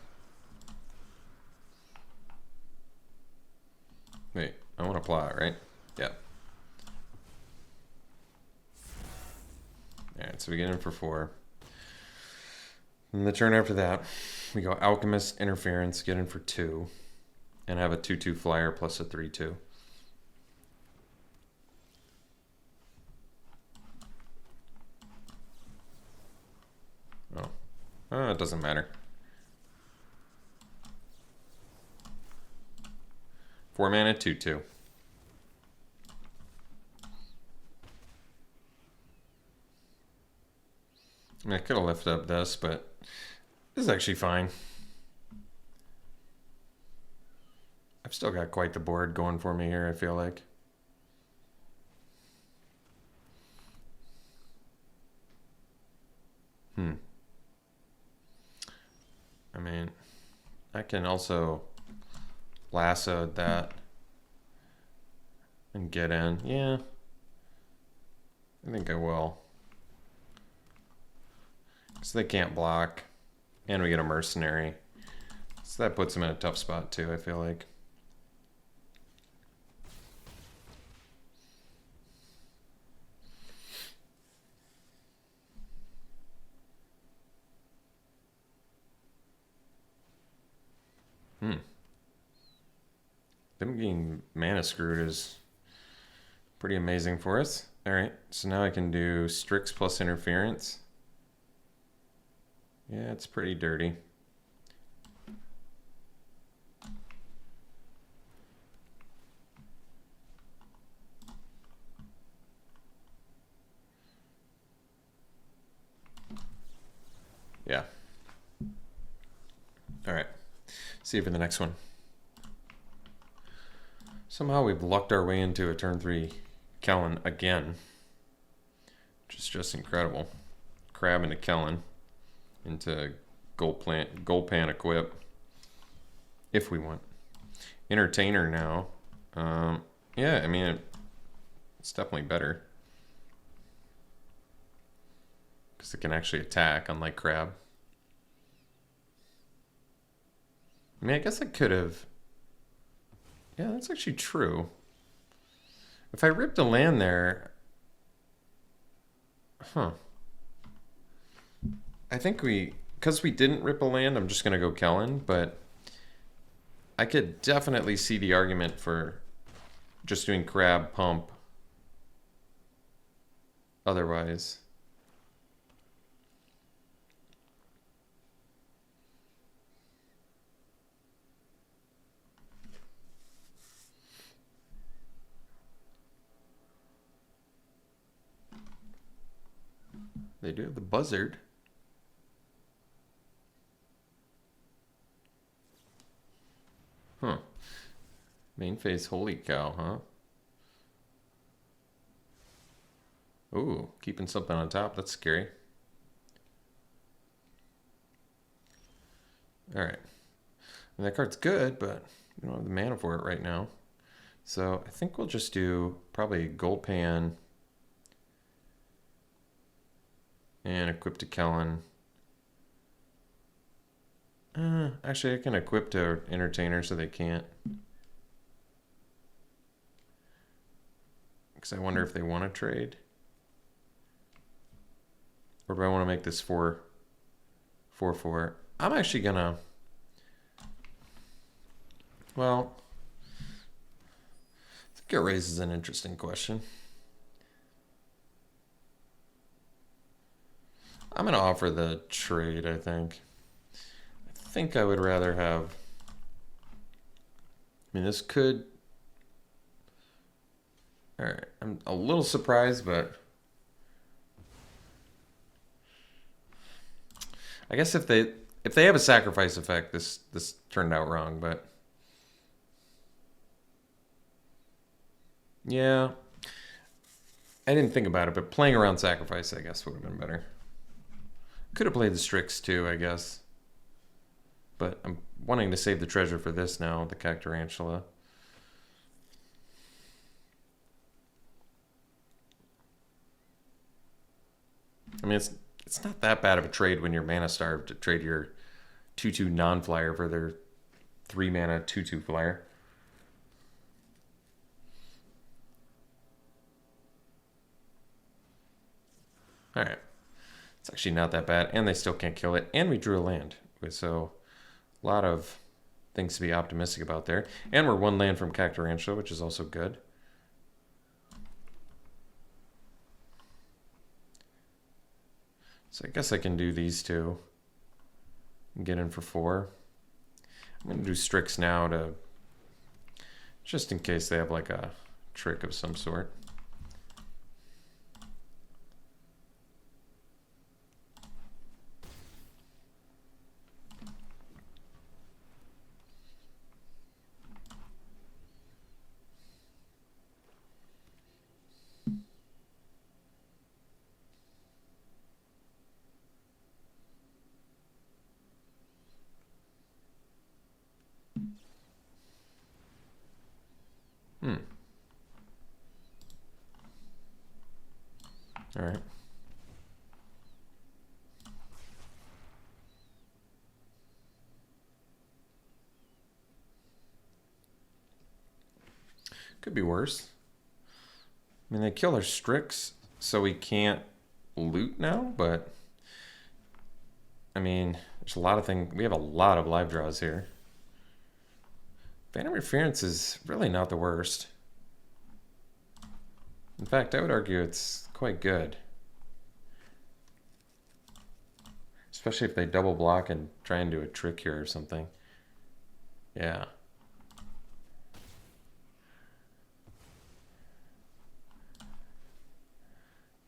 A: Wait, I want to plot, right? Yeah. Alright, so we get in for 4. And the turn after that, we go Alchemist, Interference, get in for 2. and have a 2/2 flyer plus a 3/2. Oh, it doesn't matter. 4 mana, 2/2. I mean, I could have lifted up this, but this is actually fine. I've still got quite the board going for me here, I feel like. I mean, I can also lasso that and get in. Yeah, I think I will. So they can't block, and we get a mercenary. So that puts them in a tough spot too, I feel like. Them getting mana screwed is pretty amazing for us. All right, so now I can do Strix plus interference. Yeah, it's pretty dirty. Yeah. All right, see you for the next one. Somehow we've lucked our way into a turn 3 Kellan again, which is just incredible. Crab into Kellan, into gold pan equip, if we want. Entertainer now. Yeah, I mean, it's definitely better. Because it can actually attack, unlike Crab. I mean, I guess I could have... Yeah, that's actually true. If I ripped a land there... Huh. I think because we didn't rip a land, I'm just going to go Kellan, but I could definitely see the argument for just doing Crab pump otherwise. They do have the buzzard. Huh. Main phase, holy cow, huh? Ooh, keeping something on top. That's scary. Alright. That card's good, but we don't have the mana for it right now. So I think we'll just do probably gold pan and equip to Kellan. Actually, I can equip to Entertainer so they can't. Because I wonder if they want to trade. Or do I want to make this 4/4? I'm actually gonna... Well, I think it raises an interesting question. I'm going to offer the trade, I think. I think I would rather have... I mean, this could... Alright, I'm a little surprised, but... I guess if they have a sacrifice effect, this turned out wrong, but... Yeah. I didn't think about it, but playing around sacrifice, I guess, would have been better. Could have played the Strix too, I guess. But I'm wanting to save the treasure for this now, the Cactarantula. I mean, it's not that bad of a trade when you're mana starved to trade your 2/2 non-flyer for their 3 mana 2/2 flyer. Alright. It's actually not that bad, and they still can't kill it, and we drew a land. So, a lot of things to be optimistic about there. And we're one land from Cactarantula, which is also good. So I guess I can do these two and get in for 4. I'm going to do Strix now to, just in case they have like a trick of some sort. All right. Could be worse. I mean, they kill our Strix, so we can't loot now, but I mean, there's a lot of things. We have a lot of live draws here. Phantom Interference is really not the worst. In fact, I would argue it's quite good. Especially if they double block and try and do a trick here or something. Yeah.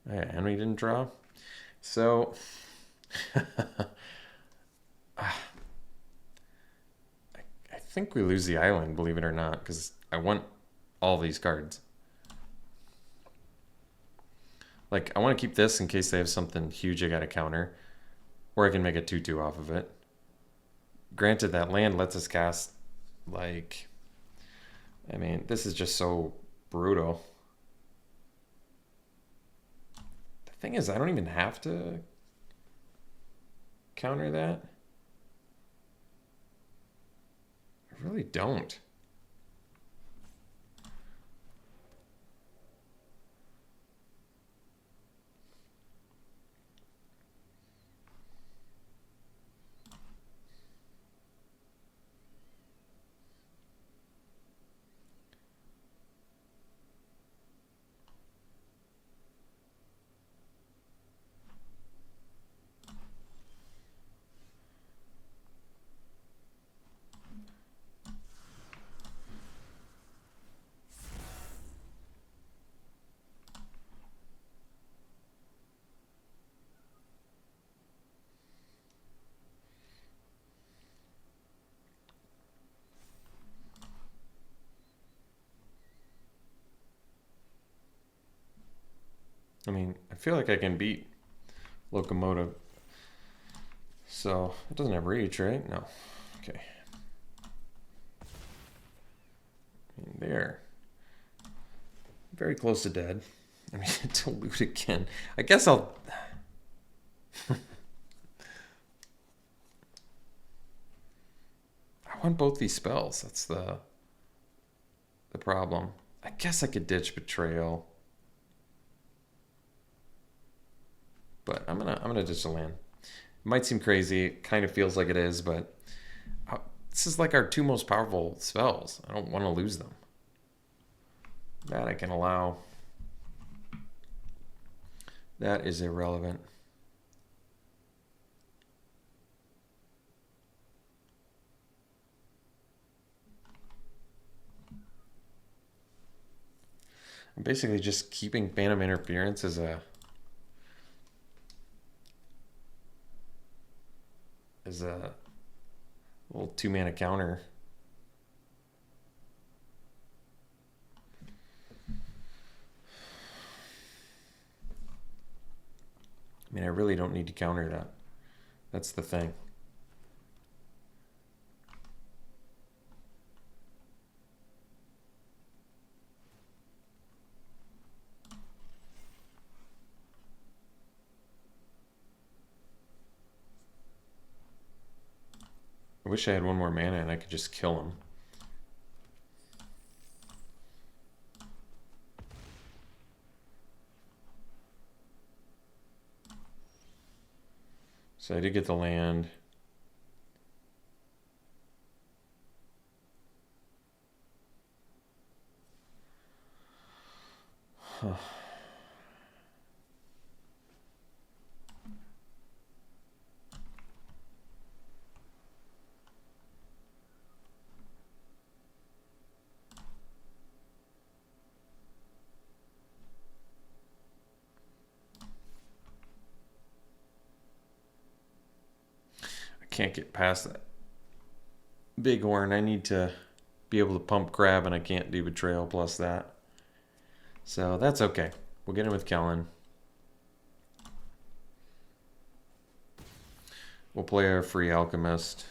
A: Oh, yeah, and we didn't draw. So I think we lose the island, believe it or not, because I want all these cards. Like, I want to keep this in case they have something huge I got to counter. Or I can make a 2/2 off of it. Granted, that land lets us cast, like... I mean, this is just so brutal. The thing is, I don't even have to counter that. I really don't. I mean, I feel like I can beat Locomotive. So, it doesn't have reach, right? No. Okay. And there. Very close to dead. I mean, to loot again. I guess I'll... I want both these spells. That's the problem. I guess I could ditch Betrayal. But I'm gonna ditch the land. It might seem crazy. It kind of feels like it is, but this is like our 2 most powerful spells. I don't want to lose them. That I can allow. That is irrelevant. I'm basically just keeping Phantom Interference as a little 2-mana counter. I mean, I really don't need to counter that. That's the thing. I wish I had 1 more mana and I could just kill him. So I did get the land. can't get past that bighorn. I need to be able to pump crab, and I can't do betrayal plus that. So that's okay. We'll get in with Kellan. We'll play our free alchemist.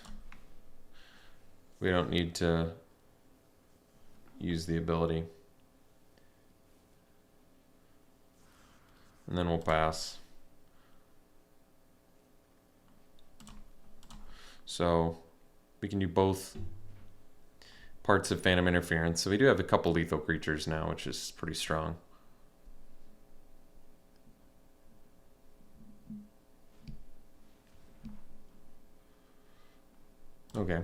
A: We don't need to use the ability. And then we'll pass. So we can do both parts of Phantom Interference. So we do have a couple lethal creatures now, which is pretty strong. Okay.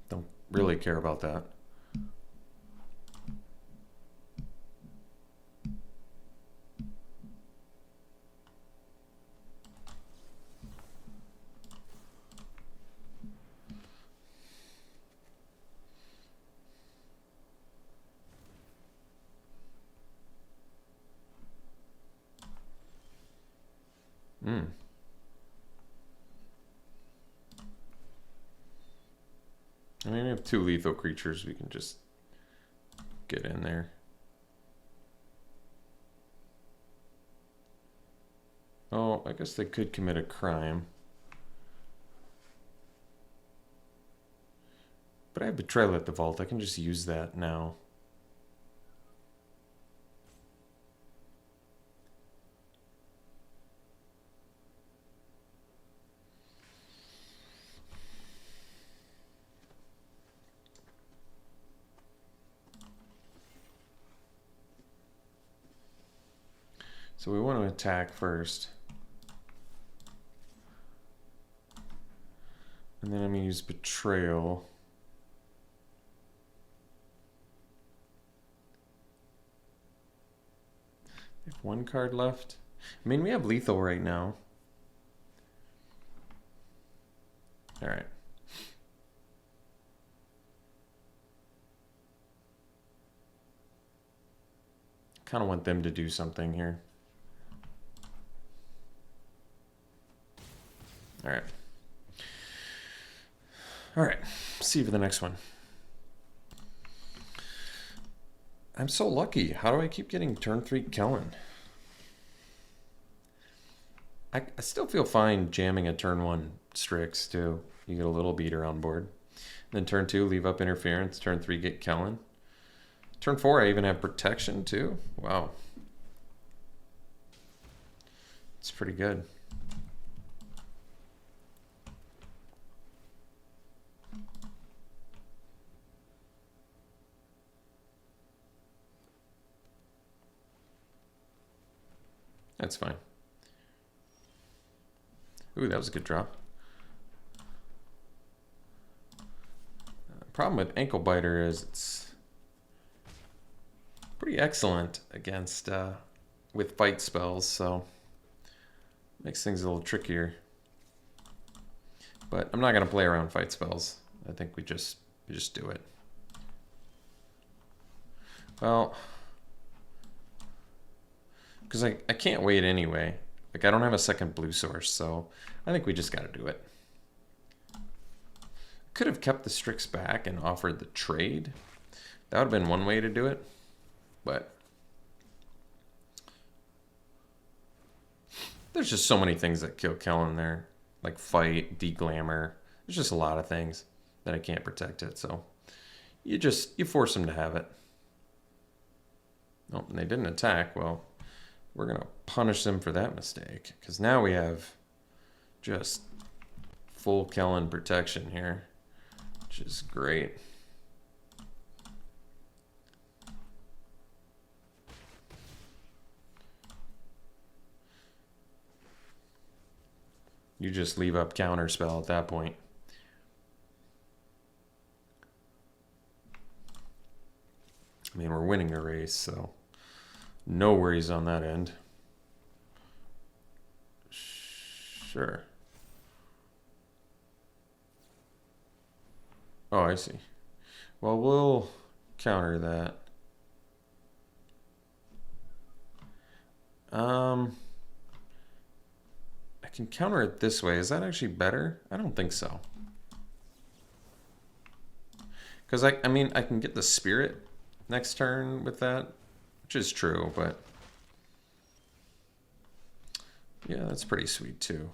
A: Don't really care about that. I mean, we have two lethal creatures. We can just get in there. Oh, I guess they could commit a crime. But I have Betrayal at the vault. I can just use that now. So we want to attack first. And then I'm going to use Betrayal. We have one card left. I mean, we have lethal right now. All right. Kind of want them to do something here. All right. All right. See you for the next one. I'm so lucky. How do I keep getting turn 3 Kellan? I still feel fine jamming a turn 1 Strix too. You get a little beater on board. Then turn 2, leave up interference. Turn 3, get Kellan. Turn 4, I even have protection too. Wow. It's pretty good. That's fine. Ooh, that was a good drop. Problem with Ankle Biter is it's pretty excellent against with fight spells, so makes things a little trickier. But I'm not gonna play around fight spells. I think we just do it. Well, because I can't wait anyway. Like, I don't have a second blue source, so I think we just got to do it. Could have kept the Strix back and offered the trade. That would have been one way to do it. But there's just so many things that kill Kellan there. Like fight, deglamour. There's just a lot of things that I can't protect it. So you force them to have it. Oh, and they didn't attack. Well, we're going to punish them for that mistake. Because now we have just full Kellan protection here. Which is great. You just leave up counterspell at that point. I mean, we're winning the race, so no worries on that end. Sure. Oh, I see. Well, we'll counter that. I can counter it this way. Is that actually better? I don't think so. Because I mean, I can get the spirit next turn with that, which is true, but yeah, that's pretty sweet too.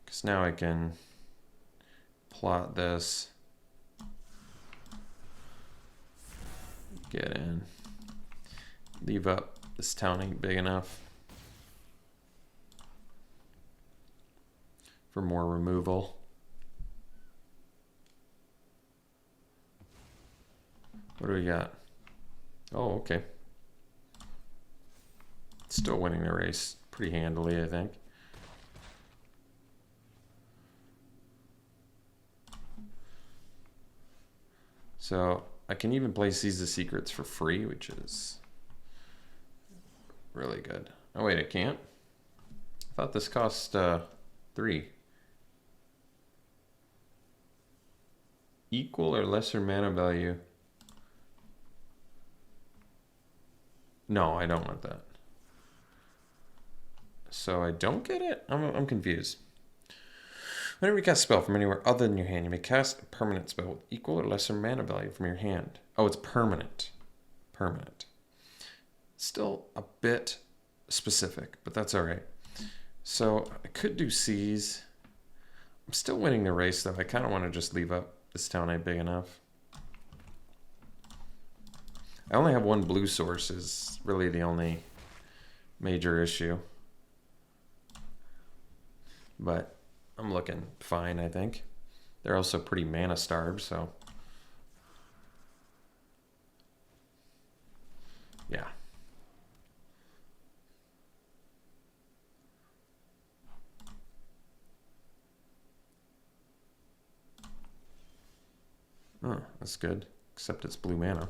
A: Because now I can plot this, get in, leave up. This town ain't big enough for more removal. What do we got? Oh, okay. Still winning the race pretty handily, I think. So I can even play Seize the Secrets for free, which is really good. Oh wait, I can't? I thought this cost 3. Equal or lesser mana value? No, I don't want that. So I don't get it? I'm confused. Whenever you cast a spell from anywhere other than your hand, you may cast a permanent spell with equal or lesser mana value from your hand. Oh, it's permanent. Permanent. Still a bit specific, but that's all right. So I could do Seize. I'm still winning the race, though. I kind of want to just leave up. This town ain't big enough. I only have one blue source is really the only major issue. But I'm looking fine, I think. They're also pretty mana starved, so yeah. Oh, that's good. Except it's blue mana.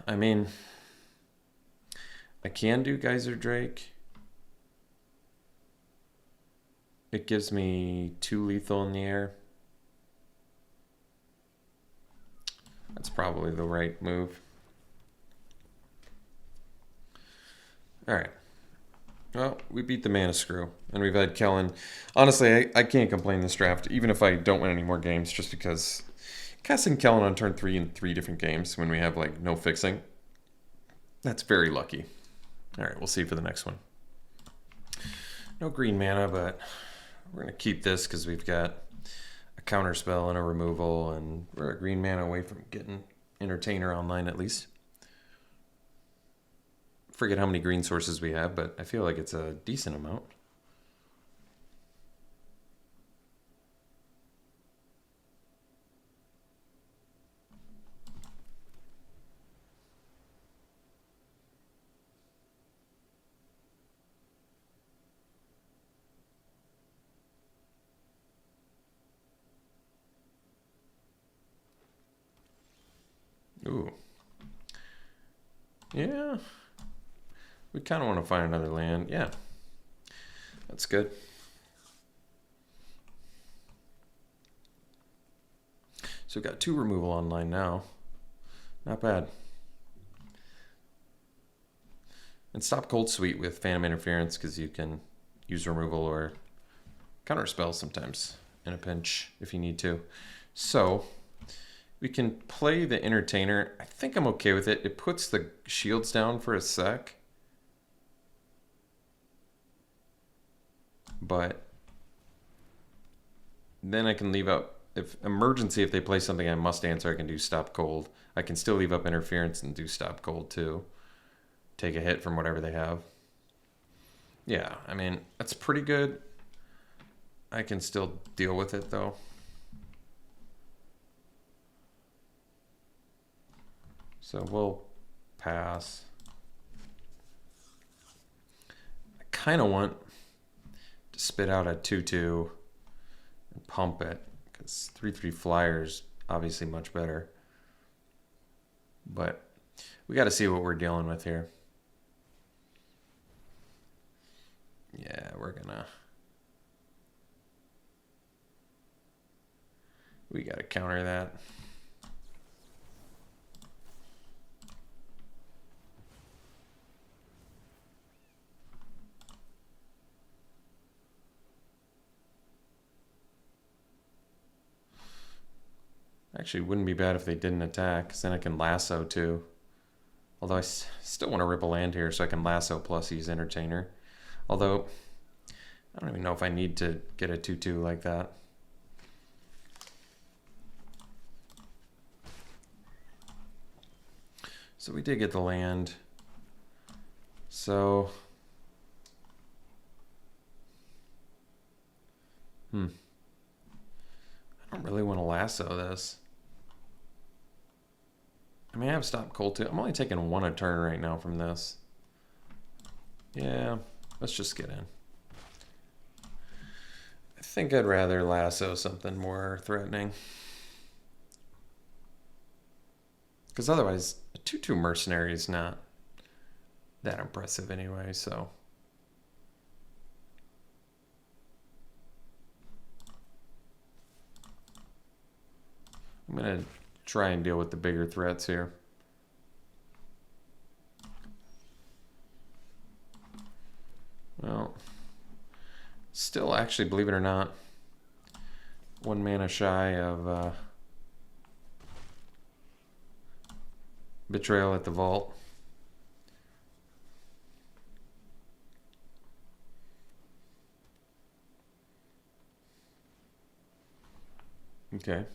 A: I mean, I can do Geyser Drake. It gives me 2 lethal in the air. That's probably the right move. All right. Well, we beat the mana screw, and we've had Kellan. Honestly, I can't complain this draft, even if I don't win any more games, just because casting Kellan on turn 3 in 3 different games when we have like no fixing, that's very lucky. All right, we'll see for the next one. No green mana, but we're going to keep this because we've got a counter spell and a removal, and we're a green mana away from getting Entertainer online at least. Forget how many green sources we have, but I feel like it's a decent amount. Ooh. Yeah. We kind of want to find another land. Yeah. That's good. So we've got 2 removal online now. Not bad. And stop Cold Sweet with Phantom Interference because you can use removal or counter spells sometimes in a pinch if you need to. So we can play the Entertainer. I think I'm okay with it. It puts the shields down for a sec. But then I can leave up, if emergency, if they play something I must answer, I can do Stop Cold. I can still leave up Interference and do Stop Cold too. Take a hit from whatever they have. Yeah, I mean, that's pretty good. I can still deal with it though. So we'll pass. I kind of want to spit out a 2/2 and pump it because 3/3 flyers obviously much better. But we got to see what we're dealing with here. Yeah, We got to counter that. Actually, wouldn't be bad if they didn't attack, because then I can lasso too. Although I still want to rip a land here so I can lasso plus use Entertainer. Although, I don't even know if I need to get a 2/2 like that. So we did get the land. So, I don't really want to lasso this. I mean, I have stop cold too. I'm only taking 1 a turn right now from this. Yeah, let's just get in. I think I'd rather lasso something more threatening. Because otherwise, a 2/2 mercenary is not that impressive anyway, so. I'm going to try and deal with the bigger threats here. Well, still actually, believe it or not, 1 mana shy of Betrayal at the Vault. Okay.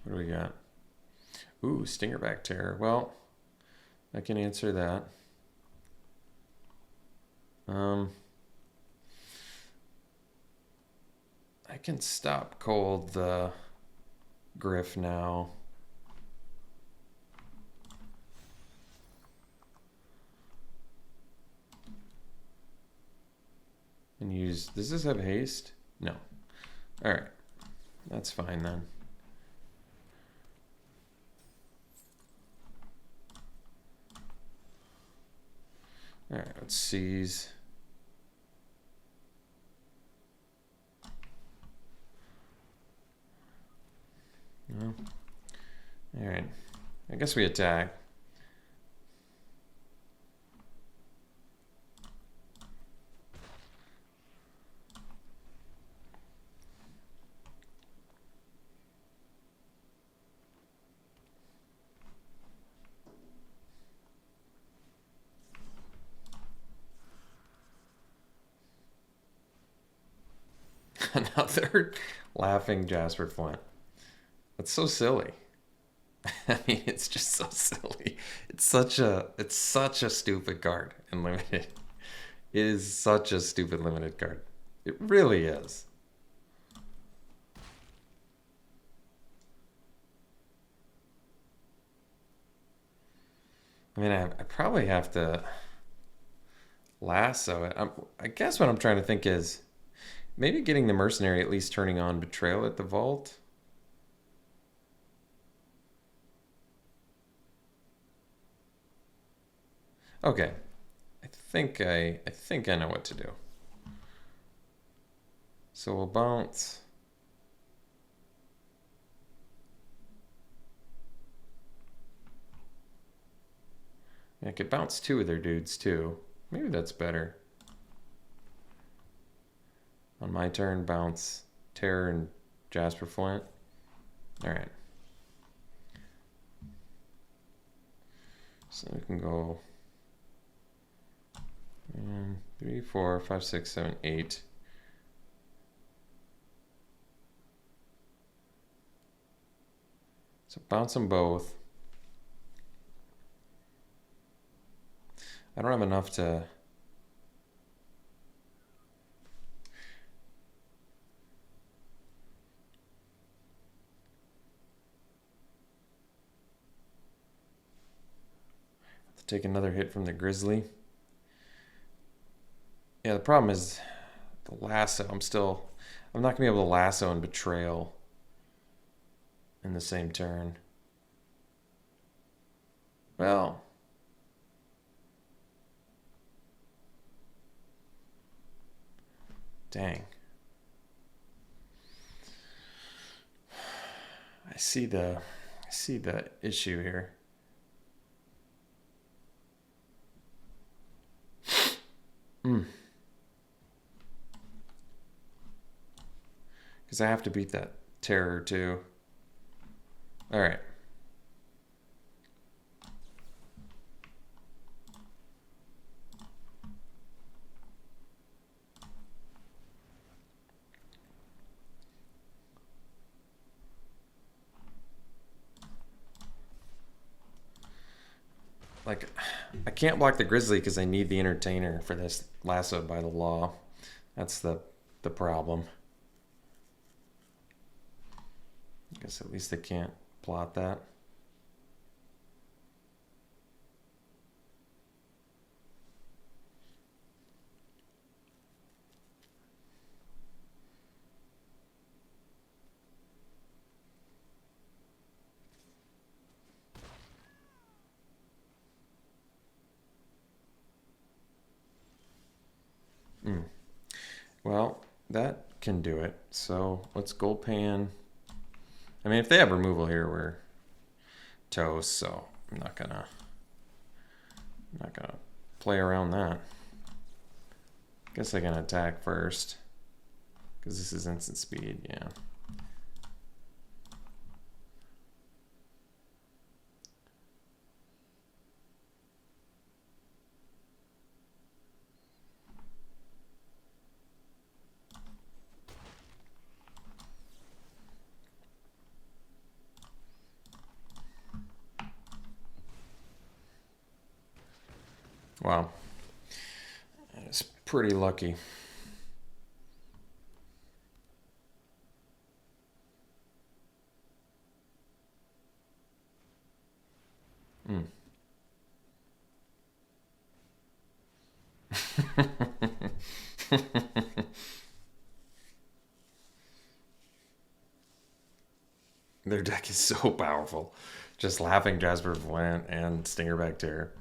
A: What do we got? Ooh, Stingerback Terror. Well, I can answer that. I can stop cold the Griff now. And use, does this have haste? No. All right, that's fine then. All right, let's seize. No. All right, I guess we attack. Another laughing Jasper Flint. That's so silly. I mean, it's just so silly. It's such a stupid card in limited. It is such a stupid limited card. It really is. I mean, I probably have to lasso it. I guess what I'm trying to think is maybe getting the mercenary, at least turning on Betrayal at the Vault. Okay, I think I know what to do. So we'll bounce. I could bounce 2 of their dudes too. Maybe that's better. On my turn, bounce Terror and Jasper Flint. All right. So we can go 3, 4, 5, 6, 7, 8. So bounce them both. I don't have enough to... take another hit from the Grizzly. Yeah, the problem is the lasso. I'm not gonna be able to lasso and Betrayal in the same turn. Well, Dang. I see the issue here. Because I have to beat that terror too. All right. Like, I can't block the Grizzly because I need the Entertainer for this lassoed by the law. That's the problem. I guess at least I can't plot that. Well, that can do it. So let's gold pan. I mean, if they have removal here, we're toast. So I'm not gonna play around that. Guess I can attack first because this is instant speed. Yeah. Wow. That is pretty lucky. Their deck is so powerful. Just Laughing Jasper Flint and Stingerback Terror.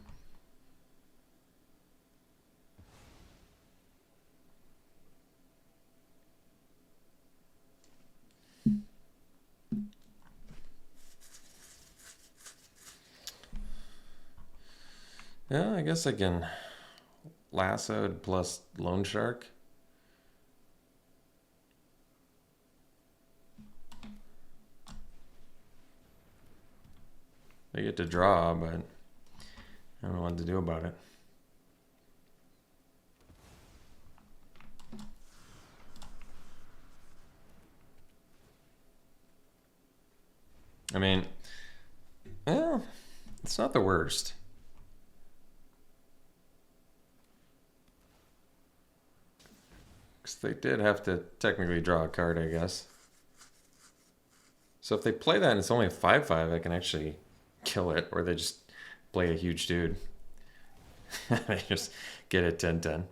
A: Yeah, I guess I can lassoed plus Loan Shark. They get to draw, but I don't know what to do about it. I mean, well, it's not the worst. Because they did have to technically draw a card, I guess. So if they play that and it's only a 5/5, I can actually kill it, or they just play a huge dude. They just get a 10/10.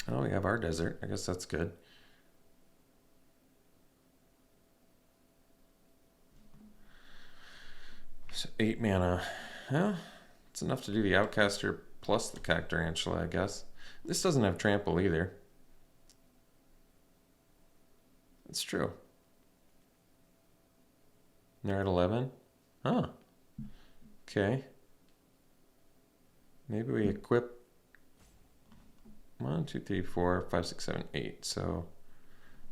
A: Oh, we have our desert. I guess that's good. So 8 mana. Yeah, it's enough to do the Outcaster plus the Cactus Tarantula, I guess. This doesn't have trample either. It's true. They're at 11? Huh. Okay. Maybe we equip 1, 2, 3, 4, 5, 6, 7, 8. So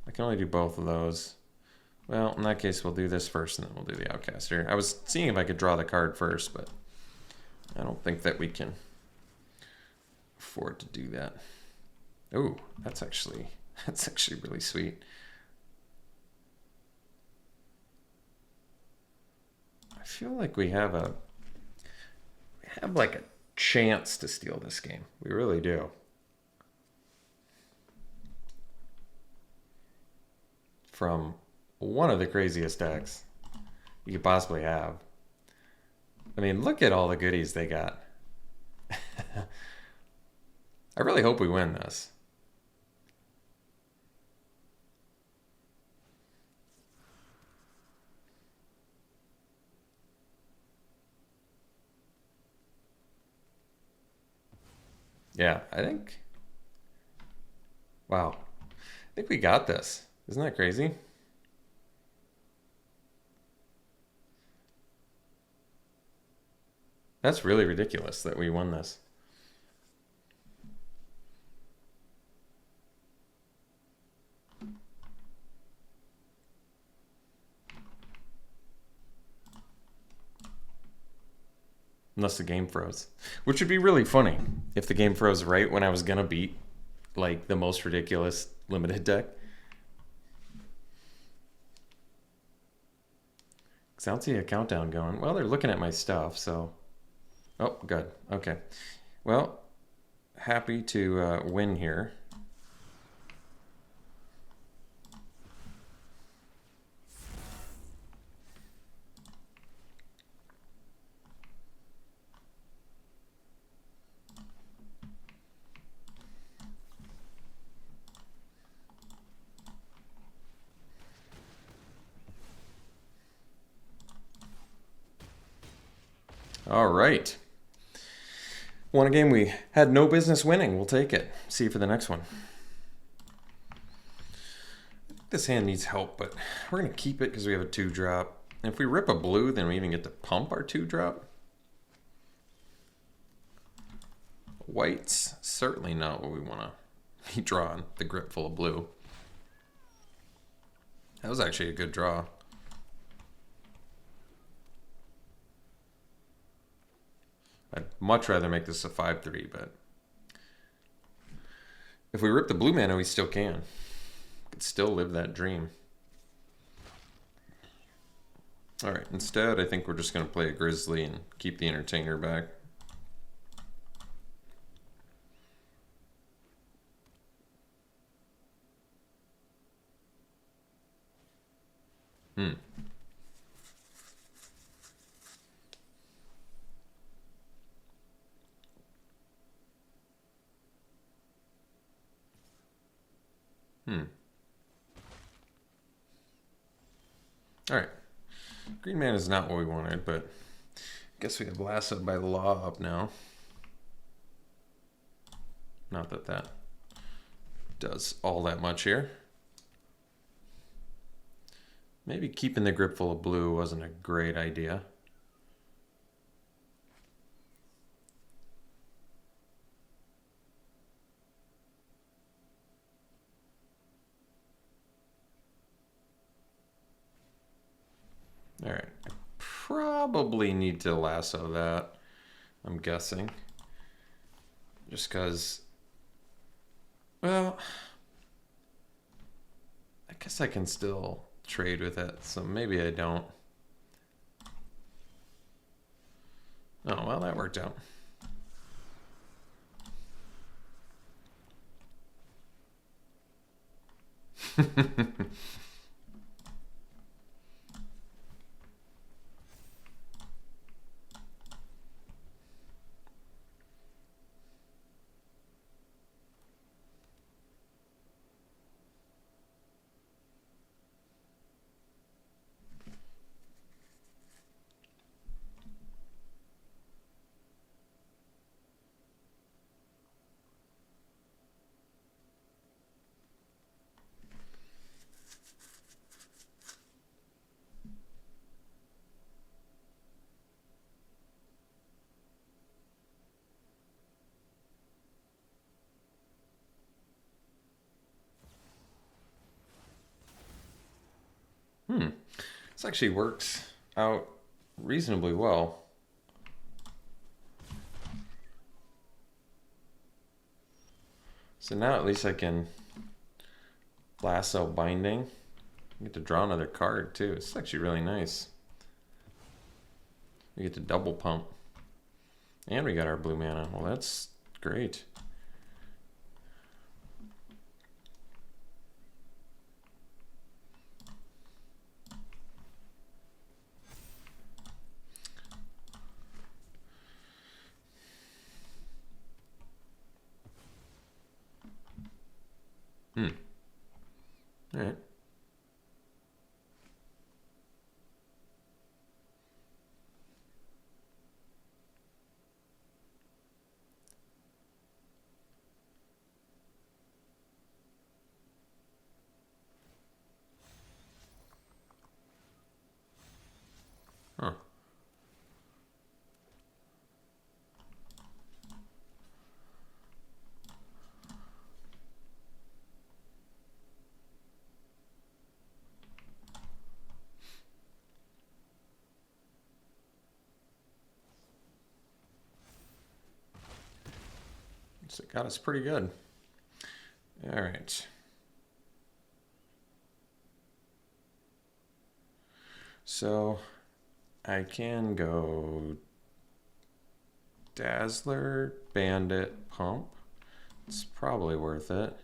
A: I can only do both of those. Well, in that case, we'll do this first and then we'll do the Outcaster. I was seeing if I could draw the card first, but I don't think that we can afford to do that. Oh, that's actually really sweet. I feel like we have like a chance to steal this game. We really do. From one of the craziest decks you could possibly have. I mean, look at all the goodies they got. I really hope we win this. Yeah, I think. Wow. I think we got this. Isn't that crazy? That's really ridiculous that we won this. Unless the game froze. Which would be really funny if the game froze right when I was gonna beat like the most ridiculous limited deck. Cause I don't see a countdown going. Well, they're looking at my stuff, so. Oh, good. Okay. Well, happy to win here. All right. Won a game we had no business winning. We'll take it. See you for the next one. This hand needs help, but we're going to keep it because we have a 2-drop. And if we rip a blue, then we even get to pump our 2-drop. White's certainly not what we want to be drawing. The grip full of blue. That was actually a good draw. I'd much rather make this a 5-3, but if we rip the blue mana, we still can. We could still live that dream. All right, instead, I think we're just going to play a Grizzly and keep the Entertainer back. Hmm. All right. Green man is not what we wanted, but I guess we have lassoed by the law up now. Not that that does all that much here. Maybe keeping the grip full of blue wasn't a great idea. All right, I probably need to lasso that, I'm guessing. Just because, well, I guess I can still trade with it, so maybe I don't. Oh, well, that worked out. This actually works out reasonably well. So now at least I can lasso binding. I get to draw another card too. It's actually really nice. We get to double pump. And we got our blue mana. Well, that's great. All right. So it got us pretty good. All right. So I can go Dazzler, Bandit, Pump. It's probably worth it.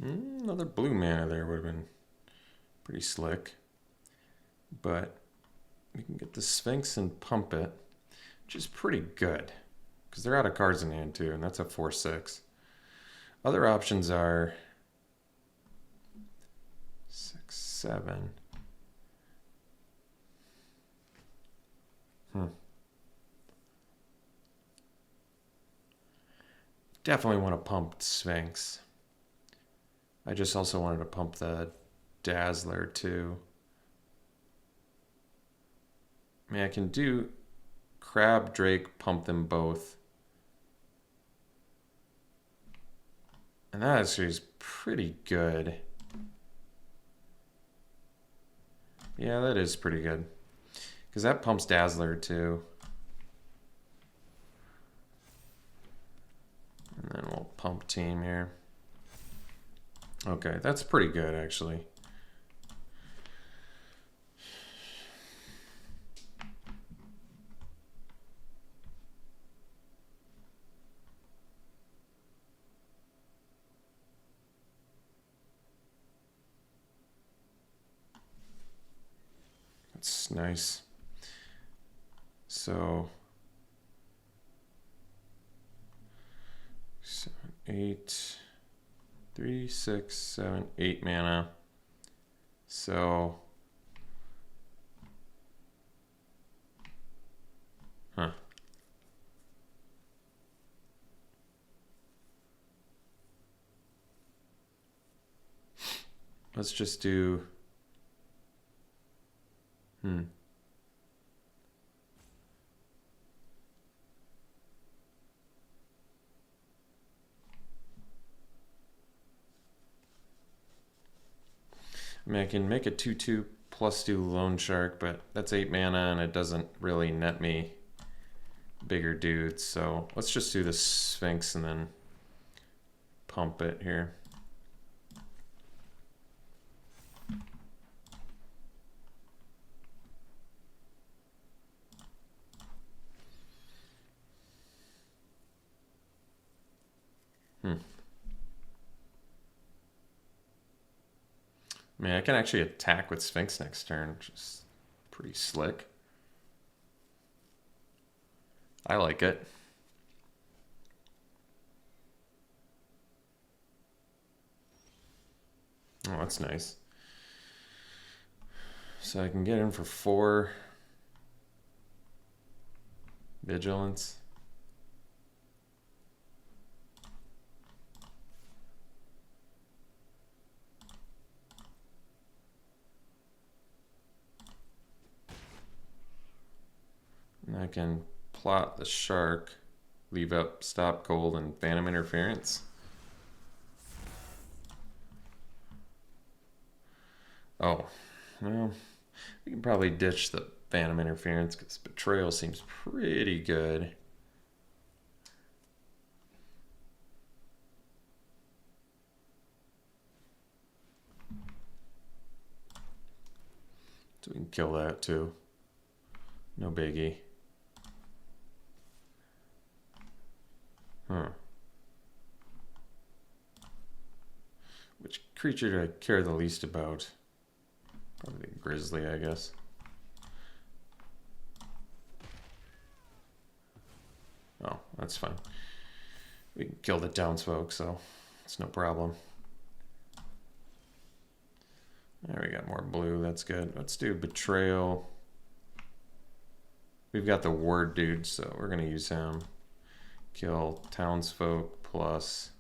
A: Another blue mana there would have been pretty slick. But we can get the Sphinx and pump it, which is pretty good. Because they're out of cards in hand too, and that's a 4/6. Other options are 6, 7. Definitely want to pump Sphinx. I just also wanted to pump the Dazzler too. I mean, I can do Crab, Drake, pump them both. And that actually is pretty good. Yeah, that is pretty good. Because that pumps Dazzler too. And then we'll pump team here. Okay, that's pretty good actually. That's nice. So 7, 8, 3, 6, 7, 8 mana. So, let's just do, I mean, I can make a 2/2 plus do Loan Shark, but that's 8 mana and it doesn't really net me bigger dudes. So let's just do the Sphinx and then pump it here. I mean, I can actually attack with Sphinx next turn, which is pretty slick. I like it. Oh, that's nice. So I can get in for 4 vigilance. And I can plot the shark, leave up stop cold and phantom interference. Oh, well, we can probably ditch the phantom interference because betrayal seems pretty good. So we can kill that too. No biggie. Which creature do I care the least about? Probably the grizzly, I guess. Oh, that's fine. We can kill the townsfolk, so it's no problem. There we got more blue, that's good. Let's do betrayal. We've got the ward dude, so we're gonna use him. Kill townsfolk plus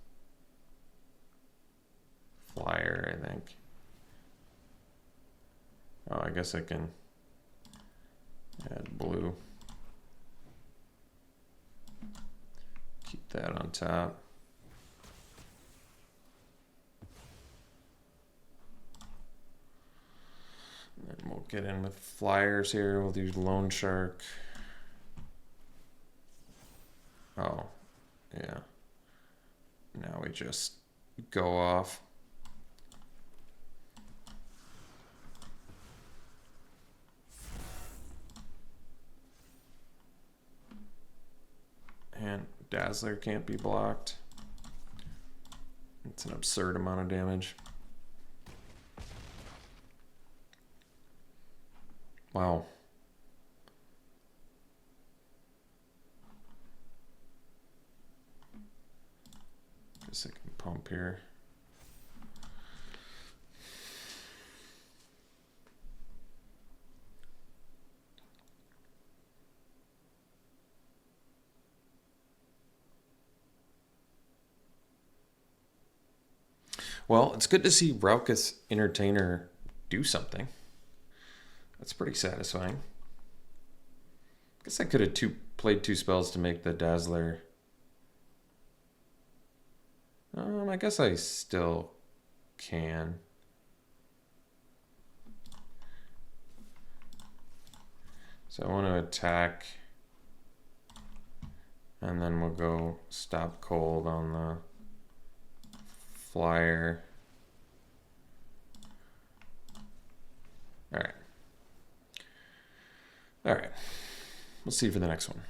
A: flyer, I think. Oh, I guess I can add blue. Keep that on top. And then we'll get in with flyers here. We'll do loan shark. Oh, yeah. Now we just go off. And Dazzler can't be blocked. It's an absurd amount of damage. Wow. Guess I can pump here. Well, it's good to see Raucous Entertainer do something. That's pretty satisfying. Guess I could have played 2 spells to make the Dazzler. I guess I still can. So I want to attack, and then we'll go stop cold on the flyer. All right. All right. We'll see for the next one.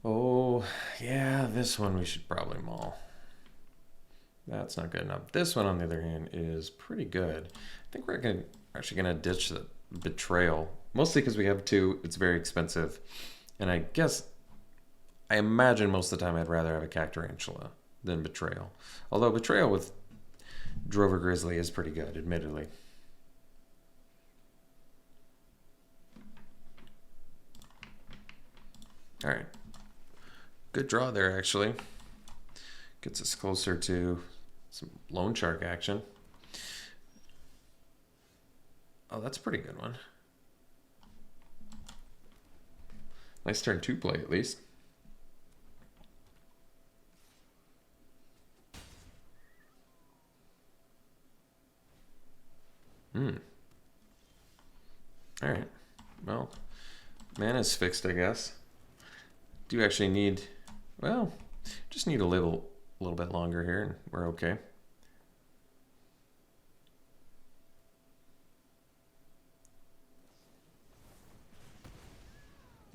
A: Oh, yeah, this one we should probably maul. That's not good enough. This one, on the other hand, is pretty good. I think we're actually going to ditch the Betrayal. Mostly because we have 2. It's very expensive. And I imagine most of the time I'd rather have a Cactarantula than Betrayal. Although Betrayal with Drover Grizzly is pretty good, admittedly. All right. Good draw there, actually. Gets us closer to some Loan Shark action. Oh, that's a pretty good one. Nice turn 2 play, at least. All right. Well, mana's fixed, I guess. Do actually need, well, just need a little bit longer here, and we're okay.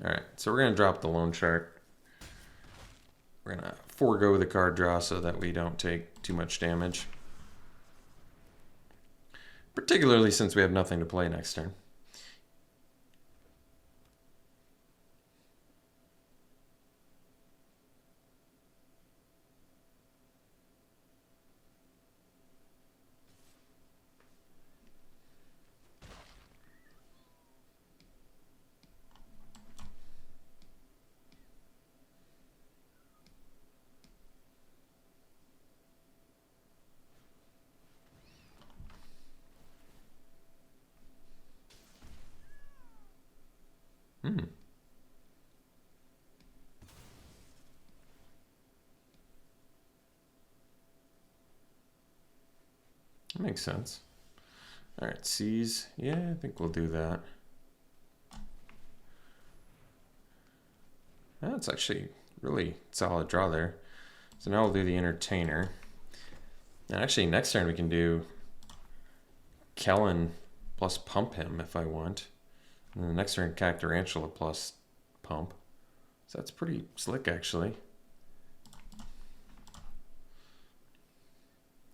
A: All right, so we're gonna drop the Loan Shark. We're gonna forego the card draw so that we don't take too much damage. Particularly since we have nothing to play next turn. That makes sense. All right, seize. Yeah, I think we'll do that. That's actually really solid draw there. So now we'll do the Entertainer. And actually, next turn we can do Kellan plus pump him if I want. And then the next turn, Cactarantula plus pump. So that's pretty slick, actually.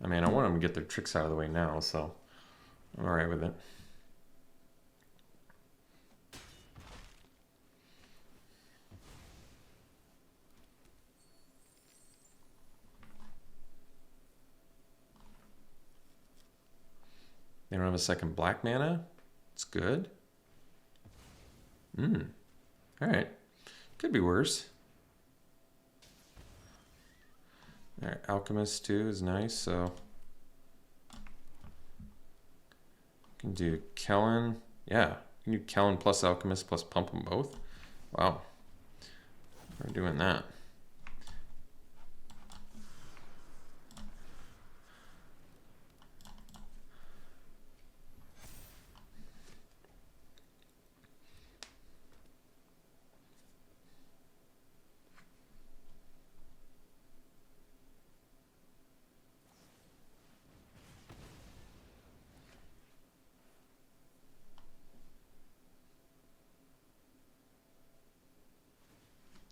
A: I mean, I want them to get their tricks out of the way now, so I'm all right with it. They don't have a second black mana. It's good. All right. Could be worse. All right, Alchemist too is nice, so can do Kellan. Yeah, can do Kellan plus Alchemist plus pump them both. Wow, we're doing that.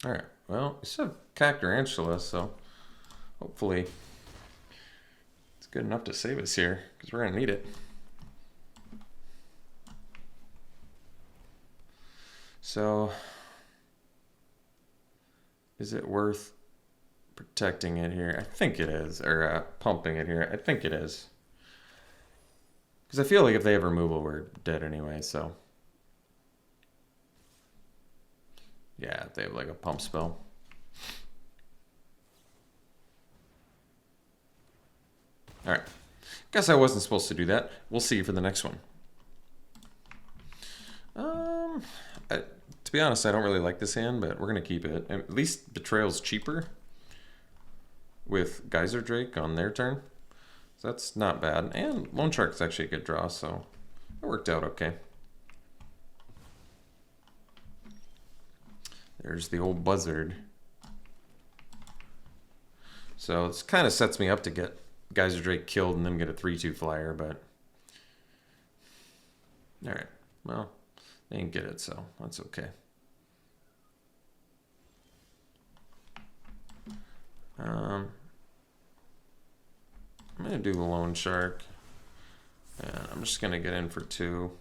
A: All right, well, we still have Cactarantula, so hopefully it's good enough to save us here, because we're gonna need it. So, is it worth protecting it here? I think it is, or pumping it here. I think it is. Because I feel like if they have removal, we're dead anyway, so. Yeah, they have like a pump spell. Alright. Guess I wasn't supposed to do that. We'll see for the next one. To be honest, I don't really like this hand, but we're going to keep it. At least Betrayal's cheaper with Geyser Drake on their turn. So that's not bad. And Loan Shark's actually a good draw, so it worked out okay. There's the old buzzard. So it kind of sets me up to get Geyser Drake killed and then get a 3/2 flyer, but alright, well, they didn't get it, so that's okay. I'm gonna do the Loan Shark, and I'm just gonna get in for 2.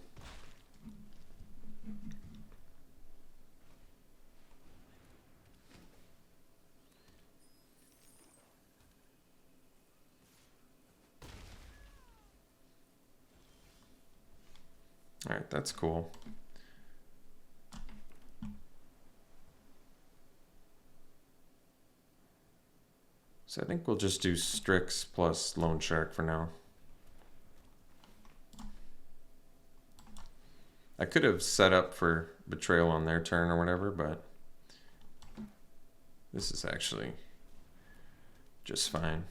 A: All right, that's cool. So I think we'll just do Strix plus Loan Shark for now. I could have set up for Betrayal on their turn or whatever, but this is actually just fine.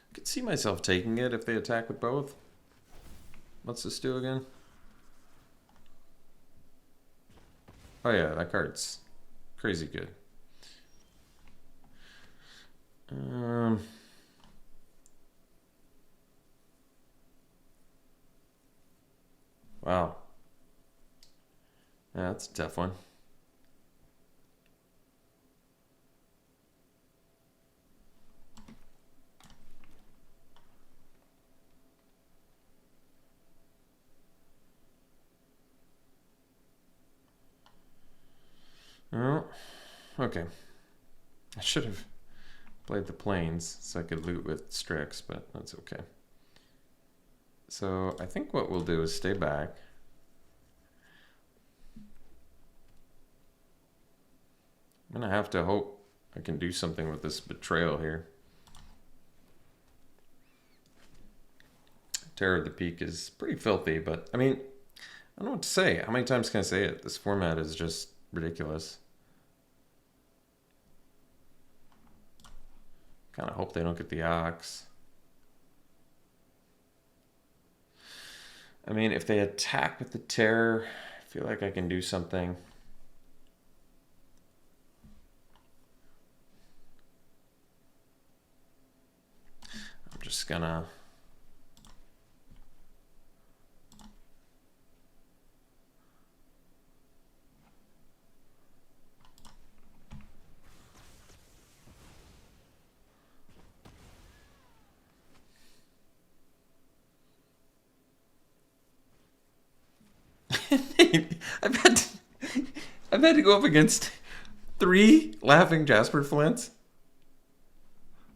A: I could see myself taking it if they attack with both. What's this do again? Oh yeah, that card's crazy good. Wow. Yeah, that's a tough one. Oh, okay. I should have played the planes so I could loot with Strix, but that's okay. So I think what we'll do is stay back. I'm gonna have to hope I can do something with this Betrayal here. Terror of the Peak is pretty filthy, but I mean, I don't know what to say. How many times can I say it? This format is just ridiculous. Kind of hope they don't get the Ox. I mean, if they attack with the Terror, I feel like I can do something. I'm just gonna... I've had to, I've had to go up against 3 Laughing Jasper Flints.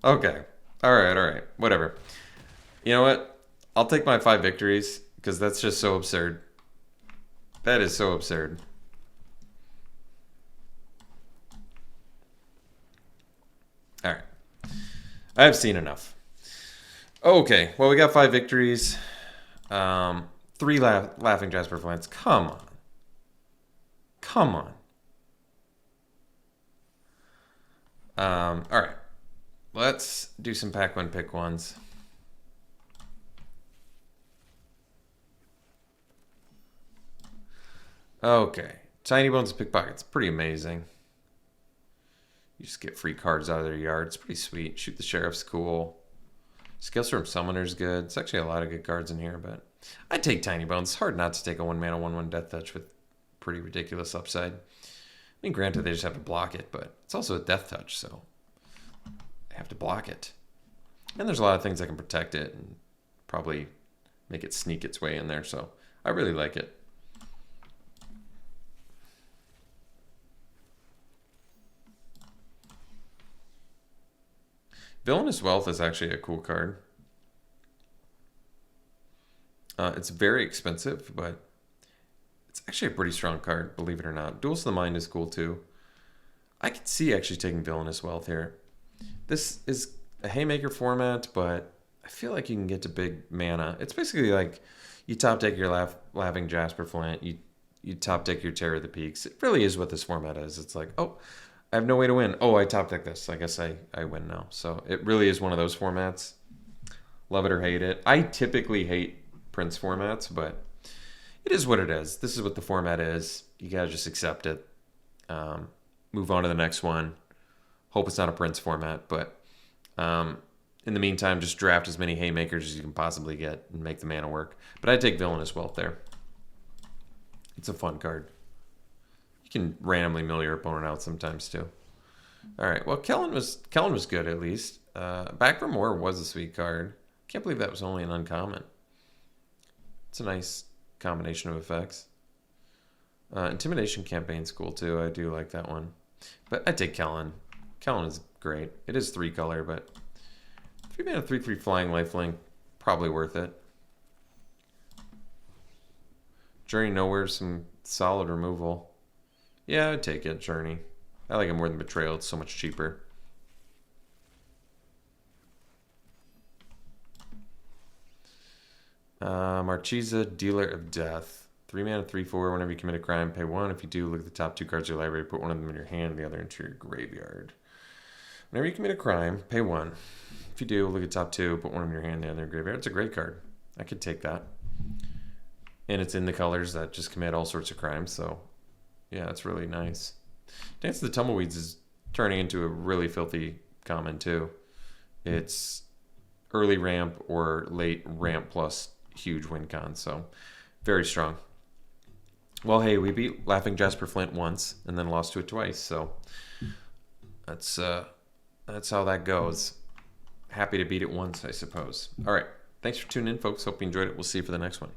A: Okay. All right. Whatever. You know what? I'll take my 5 victories because that's just so absurd. That is so absurd. All right. I've seen enough. Okay. Well, we got 5 victories. 3 Laughing Jasper Flints. Come on. Come on. All right. Let's do some pack one pick ones. Okay. Tiny Bones Pickpocket's pretty amazing. You just get free cards out of their yard. It's pretty sweet. Shoot the Sheriff's cool. Skillstorm Summoner's good. It's actually a lot of good cards in here, but I'd take Tiny Bones. It's hard not to take a 1-mana 1/1 Death Touch with pretty ridiculous upside. I mean, granted, they just have to block it, but it's also a Death Touch, so they have to block it. And there's a lot of things that can protect it and probably make it sneak its way in there, so I really like it. Villainous Wealth is actually a cool card. It's very expensive, but it's actually a pretty strong card, believe it or not. Duels of the Mind is cool too. I could see actually taking Villainous Wealth here. This is a Haymaker format, but I feel like you can get to big mana. It's basically like you top deck your Laughing Jasper Flint, you top deck your Terror of the Peaks. It really is what this format is. It's like, oh, I have no way to win. Oh, I top deck this. I guess I win now. So it really is one of those formats. Love it or hate it. I typically hate Prince formats, but it is what it is. This is what the format is. You gotta just accept it. Move on to the next one. Hope it's not a Prince format, but in the meantime, just draft as many Haymakers as you can possibly get and make the mana work. But I take Villainous Wealth there. It's a fun card. You can randomly mill your opponent out sometimes too. All right. Well, Kellan was good at least. Back for More was a sweet card. Can't believe that was only an uncommon. It's a nice combination of effects. Intimidation Campaign's cool too. I do like that one. But I take Kellan. Kellan is great. It is 3 color, but 3-mana 3/3 flying lifelink, probably worth it. Journey Nowhere, some solid removal. Yeah, I'd take it, Journey. I like it more than Betrayal. It's so much cheaper. Marchesa, Dealer of Death. 3-mana 3/4. Whenever you commit a crime, pay 1. If you do, look at the top 2 cards of your library, put one of them in your hand and the other into your graveyard. Whenever you commit a crime, pay 1. If you do, look at the top 2, put one of them in your hand and the other in your graveyard. It's a great card. I could take that. And it's in the colors that just commit all sorts of crimes, so yeah, it's really nice. Dance of the Tumbleweeds is turning into a really filthy common too. It's early ramp or late ramp plus huge win con, so very strong. Well, hey, we beat Laughing Jasper Flint once and then lost to it twice, so that's how that goes. Happy to beat it once, I suppose. All right, thanks for tuning in, folks. Hope you enjoyed it. We'll see you for the next one.